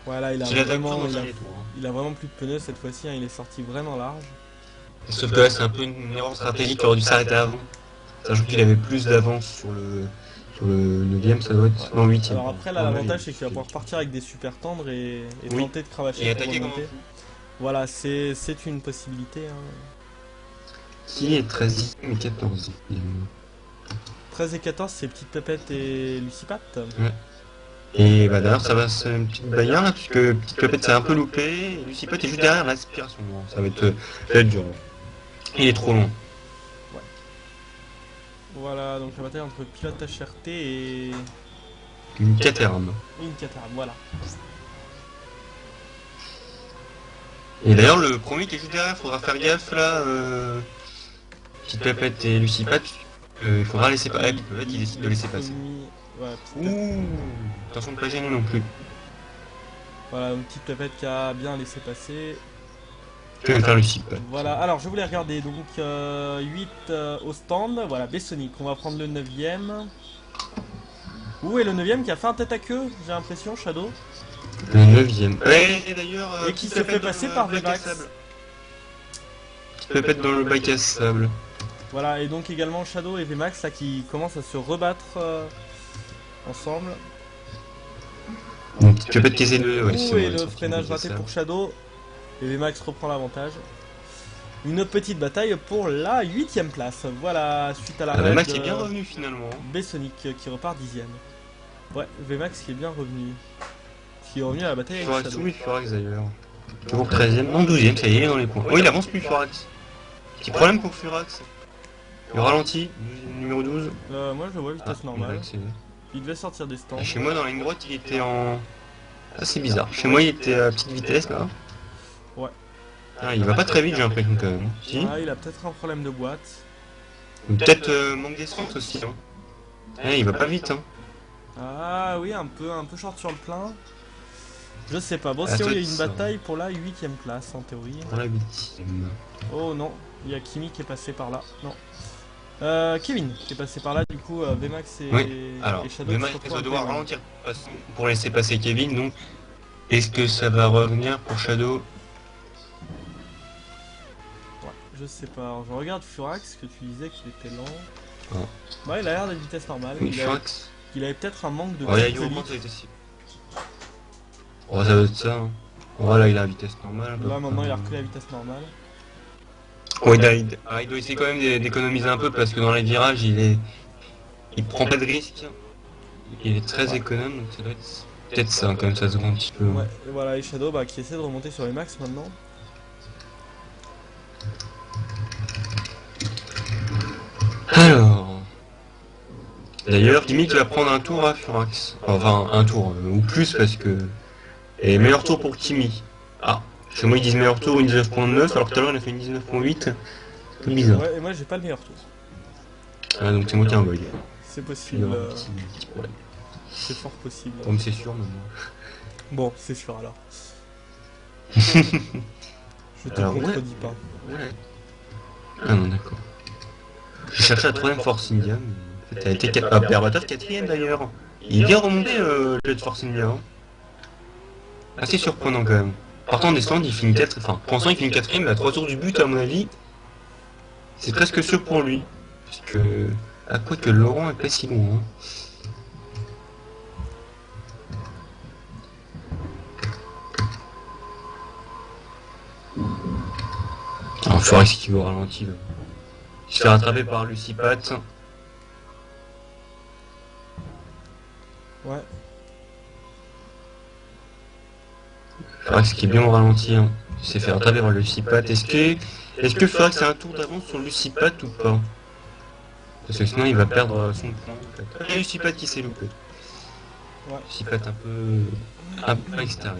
Voilà, il a attaque vraiment, dans les tours. Hein. il a vraiment plus de pneus cette fois-ci, hein, il est sorti vraiment large. Sauf que là, c'est un peu une erreur stratégique qui aurait dû s'arrêter avant. Sachant qu'il avait plus d'avance sur le 9ème, ça doit être en 8ème. Alors après là l'avantage c'est qu'il va pouvoir partir avec des super tendres et Oui. tenter de cravacher Et pour attaquer comme un remonter. fou. Voilà, c'est une possibilité. Hein. Qui est 13ème et 14ème. 13 et 14 c'est Petite Pépette et Lucipat. Et bah d'ailleurs, ça va se une petite bagarre là, puisque Petite Pépette s'est un peu loupé, et Lucie Pot est juste derrière l'aspiration. Bon, ça va être dur. Il est trop long. Voilà, donc la bataille entre Pilote HRT et Une Caterham. une Caterham, voilà. Et d'ailleurs, le premier qui est juste derrière, faudra faire gaffe là. Petite Pépette et Lucipat, il faudra laisser passer. Pépette, il décide de laisser passer. Ouais, petite Pépette. Ouh, attention de pas gêner non plus. Voilà, une petite Pépette qui a bien laissé passer. Je vais faire Lucipat. Voilà, alors je voulais regarder donc 8 au stand. Voilà, Bessonic, on va prendre le 9ème. Où est le 9ème qui a fait un tête à queue, j'ai l'impression, Shadow. Le 9ème. Ouais, et d'ailleurs. Et qui se fait passer par Vmax. Petite Pépette dans le bac à sable. Voilà, et donc également Shadow et Vmax là qui commencent à se rebattre ensemble. Donc, petite Pépette qui essaie de. Ouais, Ouh, et le freinage raté pour Shadow. Et Vmax reprend l'avantage. Une petite bataille pour la 8ème place. Voilà, suite à la Vmax est bien revenu finalement. Bessonic qui repart 10ème. Ouais, Vmax qui est bien revenu. Qui est revenu à la bataille avec Furax, Shadow. oui, Furax d'ailleurs. Toujours 13ème, non 12ème, ça y est, il est dans les points. Oh, il avance plus Furax. Petit problème pour Furax. Le ralenti, numéro 12. Moi je le vois vitesse normale. Il devait sortir des stands. Chez moi, dans la ligne droite, il était en. Ah, c'est bizarre. Chez moi, il était à petite vitesse là. Ouais. Ah, il va pas très vite, j'ai l'impression quand même. Si. Ah, il a peut-être un problème de boîte. Ou peut-être manque d'essence aussi. Hein. Eh, il va pas vite. Hein. Ah oui, un peu short sur le plein. Je sais pas. Bon, Ah, sinon il y a une ça. bataille pour la 8ème place en théorie. Dans la 8ème. Oh non, il y a Kimi qui est passé par là. Non. Kevin qui est passé par là, du coup Vmax et, Oui. Alors, et Shadow Vmax qui se va retrouvent devoir un peu loin. ralentir pour laisser passer Kevin. Donc, est-ce que ça va revenir pour Shadow? Ouais, je sais pas. Alors, je regarde Furax, que tu disais qu'il était lent. Ah. Ouais, il a l'air d'être vitesse normale. Oui, Il avait, Furax. il avait peut-être un manque de Oh, il y a cycle eu au libre. ça a été si. Oh, ça doit être ça. Hein. Voilà, il a la vitesse normale. Là maintenant il a reculé à vitesse normale. Oui, il doit essayer quand même d'économiser un peu parce que dans les virages, il prend pas de risque. Il est très économe, donc ça doit être peut-être ça, quand même, ça se voit un petit peu. Ouais, et voilà, et Shadow qui essaie de remonter sur les max maintenant. Alors. D'ailleurs, Kimi qui va prendre un tour à Furax. Enfin, un tour, ou plus parce que. Et meilleur tour pour Kimi. Ah, chez moi ils disent meilleur tour, une 19.9, alors que tout à l'heure on a fait une 19.8. C'est bizarre. Ouais, et moi j'ai pas le meilleur tour. Ah, donc c'est moi qui ai un bug. C'est Il y possible, aura un petit problème. c'est fort possible. Comme c'est sûr, maintenant. Bon, c'est sûr alors. Je te Alors, contredis pas. Ouais. Ah non, d'accord. J'ai cherché la troisième Force India, mais t'as été Perbatov quatrième d'ailleurs. Il est bien remonté le jet de Force India. Hein. Assez surprenant quand même. Partant des stands, il finit 4. Enfin, pour l'instant, il finit quatrième, mais à 3 tours du but, à mon avis. C'est presque sûr pour lui. Parce que. À quoi que Laurent est pas si loin. Hein. Alors, Forex qui va au ralenti. Là. Il se fait rattraper par Lucipat. Ouais. Forex qui est bien au ralenti. Hein. Il s'est fait rattraper par Lucipat. Est-ce que Forex a un tour d'avance sur Lucipat ou pas? Parce que sinon il va perdre son point. En fait. Et Lucipat qui s'est loupé. Ouais. Lucipat un peu extérieur.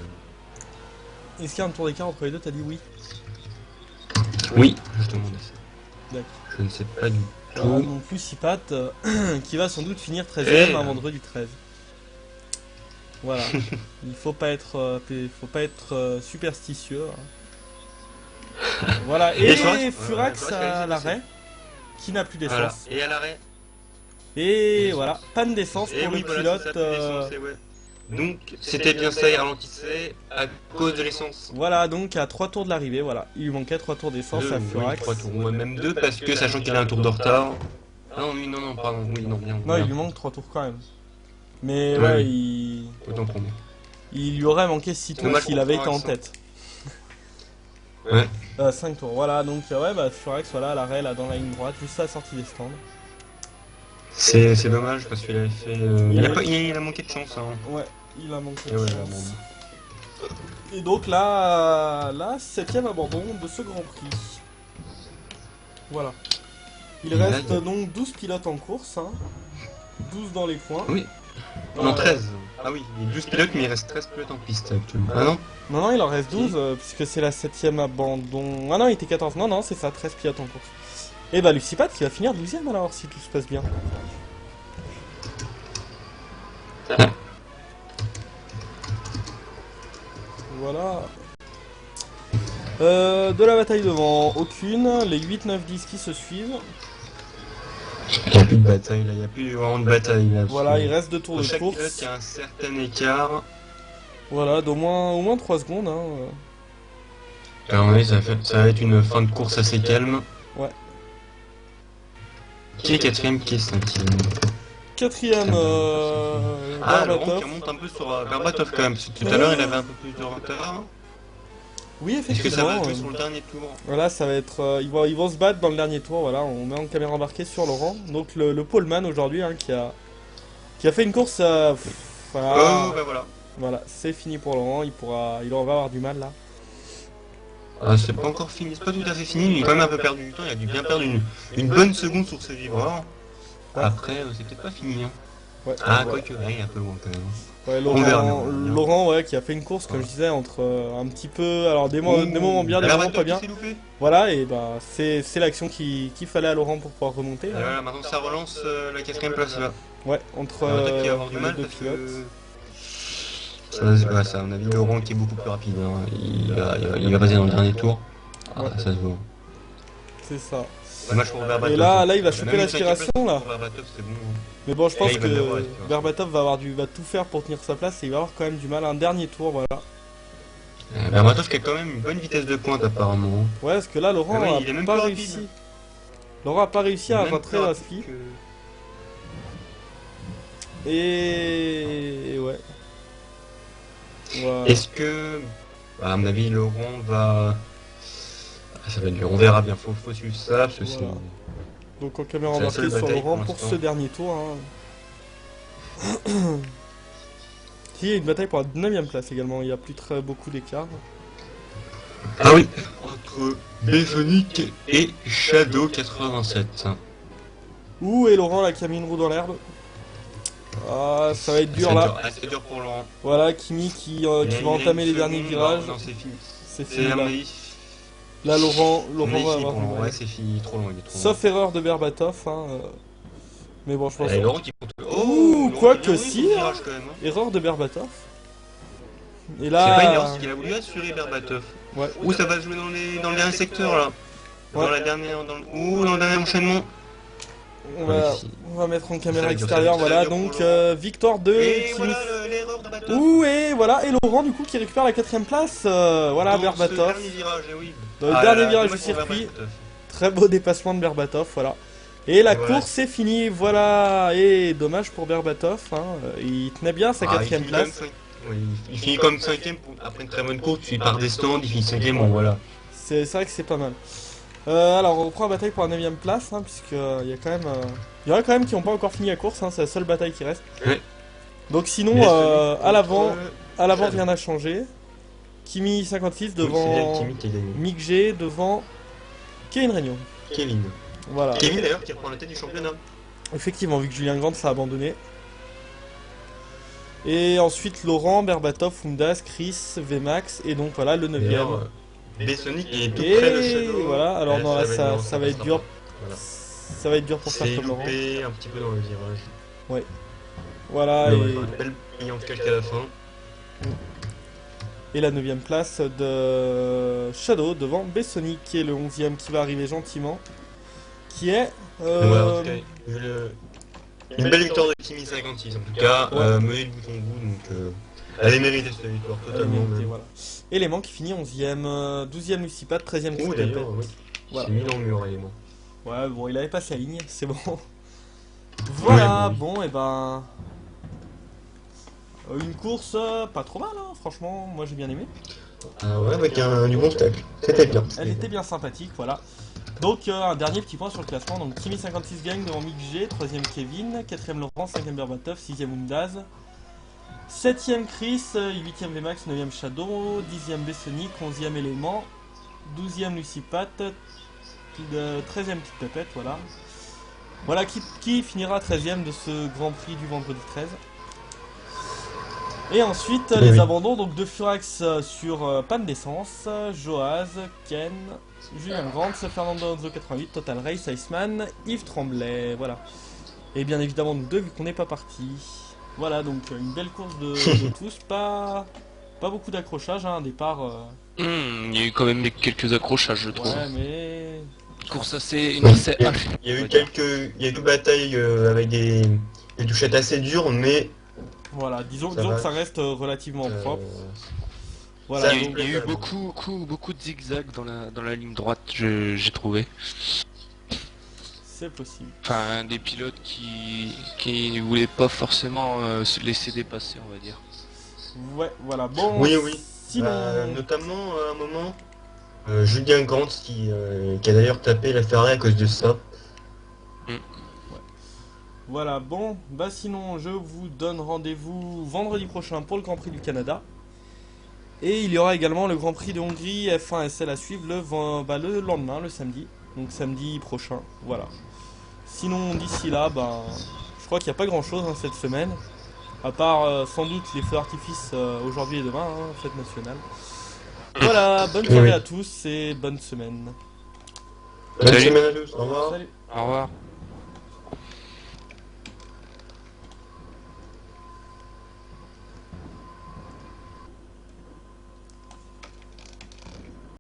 Est-ce qu'il y a un tour d'écart entre les deux? T'as dit oui. Oui, je demandais ça. D'accord. Je ne sais pas du Voilà, tout. donc Lucipat qui va sans doute finir 13ème un vendredi 13. Voilà. Il faut pas être, superstitieux. Hein. Voilà. Et Furax à l'arrêt qui n'a plus Voilà. d'essence. Et à l'arrêt. Et voilà, panne d'essence pour le pilote. Donc c'était bien ça, il ralentissait à cause de l'essence. Voilà, donc à 3 tours de l'arrivée, voilà. Il lui manquait 3 tours d'essence à Furax. 3 tours, ouais, même 2 parce que sachant qu'il a un tour de retard. Ah non, oui, non, pardon, oui, non, bien. Non, il lui manque 3 tours quand même. Mais Ouais, ouais, oui. Autant pour moi. il lui aurait manqué 6 tours Dommage s'il pour avait été en Furax, tête. Ouais. 5 tours, voilà, donc ouais, bah Furax, voilà, à l'arrêt, là, dans la ligne droite, juste à la sortie des stands. C'est dommage parce qu'il avait fait. Il a manqué de chance. Hein. Ouais, il a manqué Et de ouais, chance. Et donc là, 7ème abandon de ce Grand Prix. Voilà. Il Et là, reste il y a- donc 12 pilotes en course, hein. 12 dans les points. Oui. Non, 13. Ah oui, il y a 12 pilotes, mais il reste 13 pilotes en piste actuellement. Ah non? Non, non, il en reste 12, puisque c'est la 7ème abandon. Ah non, il était 14. Non, non, c'est ça, 13 pilotes en course. Et bah, Lucipat qui va finir 12ème alors, si tout se passe bien. Voilà. De la bataille devant, aucune. Les 8, 9, 10 qui se suivent. Il n'y a plus de bataille là, il n'y a plus vraiment de bataille là. Voilà, il reste 2 tours de chaque pilote, course. il y a un certain écart. Voilà, d'au moins, au moins 3 secondes. Hein. Alors oui, ça va être une fin de course assez calme. Ouais. Qui est quatrième, qui est cinquième? Quatrième, Ah, Laurent Berbatov. qui remonte un peu sur Berbatov quand même, parce que tout à l'heure il avait un peu plus de retard. Oui, Est-ce que ça va effectivement. jouer sur le dernier tour? Voilà, ça va être. Ils vont se battre dans le dernier tour. Voilà, on met en caméra embarquée sur Laurent. Donc le poleman aujourd'hui, hein, qui a fait une course. Voilà, Oh, bah voilà. voilà, c'est fini pour Laurent. Il va avoir du mal là. Ah, c'est pas encore fini, c'est pas tout à fait fini, mais il a quand même un peu perdu du temps, il a dû bien perdre une bonne seconde sur ses vibreurs. Ouais. Après, c'est peut-être pas fini. Hein. Ouais, Ah, ouais. quoique, ouais, il est un peu loin quand même. Ouais, On verra, Laurent, ouais, qui a fait une course, comme je disais, entre un petit peu. Alors des moments bien, des moments pas bien. Voilà, et bah c'est l'action qu'il fallait à Laurent pour pouvoir remonter. Et voilà, maintenant ça relance la quatrième place là. Ouais, entre Berbatov qui va avoir du les mal deux parce pilotes. que. Ça, à mon avis, Laurent qui est beaucoup plus rapide. Hein. Il va passer dans le dernier tour. Ah, Ouais. ça se voit. C'est ça. Dommage pour Berbatov. Et là, il va choper Même une l'aspiration cinquième place là. pour Berbatov, c'est bon. Hein. Mais bon, je Et pense là, il va l'avoir, que tu vois. Berbatov va tout faire pour tenir sa place et il va avoir quand même du mal. Un dernier tour, voilà. Berbatov qui a quand même une bonne vitesse de pointe apparemment. Ouais, parce que là, Laurent Ah oui, a il est même pas plus rapide. réussi. Laurent a pas réussi à Même rentrer plus à rapide Spi. que- Et ouais. Voilà. Est-ce que, à mon avis, Laurent va. Ah, ça va être dur, on verra bien, faut suivre ça, parce que Voilà. Donc en caméra C'est la embarquée seule sur bataille Laurent pour pour l'instant. ce dernier tour. Hein. Il y a une bataille pour la 9ème place également, il n'y a plus très beaucoup d'écart. Ah oui, entre Béphonique et Shadow 87. Où est Laurent là qui a mis une roue dans l'herbe? Ah, ça va être dur là. C'est dur pour Laurent. Voilà, Kimi qui va entamer les derniers virages. Non, c'est fini. C'est C'est fini à là. mon avis. Là, Laurent On est va fini avoir pour du Laurent. mal. Ouais, c'est fini, trop loin, il est trop loin. Sauf erreur de Berbatov. Hein, mais bon, je pense. Et Laurent qui compte. Ouh, Laurent quoi qui que vient, oui, si, pour le hein. virage, quand même, hein. Erreur de Berbatov. Et C'est pas une erreur, là. c'est qu'il a voulu assurer Berbatov. Ouais. Ouh, ça va se jouer dans le dernier secteur là. Dans Ouais. la dernière. Ouh, dans le dernier enchaînement. On va mettre en Ça caméra va être dur, extérieure, ça va voilà, être dur donc pour Laurent. victoire de Et Kimi. voilà l'erreur de Berbatov. Ouh, et voilà, et Laurent du coup qui récupère la 4ème place, voilà, Dans ce Berbatov. dernier virage, eh oui. Dans le Ah dernier là là, virage dommage du pour circuit. Berbatov. Très beau dépassement de Berbatov, voilà. Et la Et voilà. course est finie, voilà, et dommage pour Berbatov, hein, il tenait bien sa Ah, 4ème il finit quand même place. oui, il finit comme 5ème après une très bonne course, puis il part des stands, il finit 5ème, bon voilà. C'est vrai que c'est pas mal. Alors on reprend la bataille pour la 9ème place, hein, puisque il y a quand même, il y en a quand même qui n'ont pas encore fini la course, hein, c'est la seule bataille qui reste. Ouais. Donc sinon, Mais à l'avant, Shadow. rien n'a changé. Kimi 56 C'est bien devant Kimi qui a gagné. Mick G devant Kevin Regnault. Kevin. Voilà. Kevin d'ailleurs qui reprend la tête du championnat. Effectivement, vu que Julien Grande s'est abandonné. Et ensuite Laurent, Berbatov, Fundas, Chris, Vmax et donc voilà le 9ème. D'ailleurs, Bessonic est tout près de Et Shadow. voilà, alors non, là dur, ça va être dur. Voilà. Ça va être dur pour faire C'est comme Laurent. loupé un petit peu dans le virage. Voilà, Mais ouais, et, une belle ligne en tout cas jusqu'à la fin. et la 9ème place de Shadow devant Bessonic qui est le 11ème qui va arriver gentiment. Qui est. Ouais, en tout cas, une belle victoire de Kimi 56 en tout cas, Ouais. menée de bout en bout, donc elle est méritée cette victoire totalement. Élément, Même. voilà. Élément qui finit 11ème, 12ème Lucipat, 13ème Oh Kitapet. d'ailleurs, oui. Voilà. C'est mis dans le mur élément. Ouais, bon, il avait passé la ligne, c'est bon. Voilà, Ouais, oui. bon, et ben. Une course pas trop mal, hein, franchement, moi j'ai bien aimé. Ah ouais, avec du bon spectacle. C'était bien. Elle était bien sympathique, voilà. Donc un dernier petit point sur le classement. Donc Kimi 56 gagne devant Mick G, 3ème Kevin, 4ème Laurent, 5ème Berbatov, 6ème Undaz, 7ème Chris, 8ème Vmax, 9ème Shadow, 10ème Bessonic, 11ème Élément, 12ème Lucipat, 13ème Petite Tapette, voilà. Voilà qui finira 13ème de ce Grand Prix du vendredi 13. Et ensuite, Oui, les oui. abandons donc de Furax sur panne d'essence, Joaz, Ken, Julien Grant, Fernando Alonso 88, Total Race, Iceman, Yves Tremblay, voilà. Et bien évidemment nous deux vu qu'on n'est pas parti. Voilà donc une belle course de tous, pas beaucoup d'accrochage, hein, un départ. Il y a eu quand même quelques accrochages, je trouve. Ouais mais Course assez, une Oui, assez il y a, hachée, il y a on va eu dire. il y a eu deux batailles avec des touchettes assez dures, mais voilà, disons, ça disons que va. ça reste relativement propre. Euh, Voilà ça, Il y a, donc il y a eu ça- beaucoup de zigzags dans la ligne droite, j'ai trouvé. c'est possible. Enfin, des pilotes qui voulaient pas forcément se laisser dépasser, on va dire. Ouais voilà bon Oui, oui. sinon. Notamment à un moment, Julien Grant qui a d'ailleurs tapé la Ferrari à cause de ça. Voilà, bon, bah sinon je vous donne rendez-vous vendredi prochain pour le Grand Prix du Canada. Et il y aura également le Grand Prix de Hongrie F1 SL à suivre le lendemain, le samedi. Donc samedi prochain, voilà. Sinon d'ici là, bah, je crois qu'il n'y a pas grand chose cette semaine. À part sans doute les feux d'artifice aujourd'hui et demain, hein, fête nationale. Voilà, bonne Oui, soirée oui. à tous et bonne semaine. Bonne Salut. semaine à tous, au revoir. Salut. Au revoir.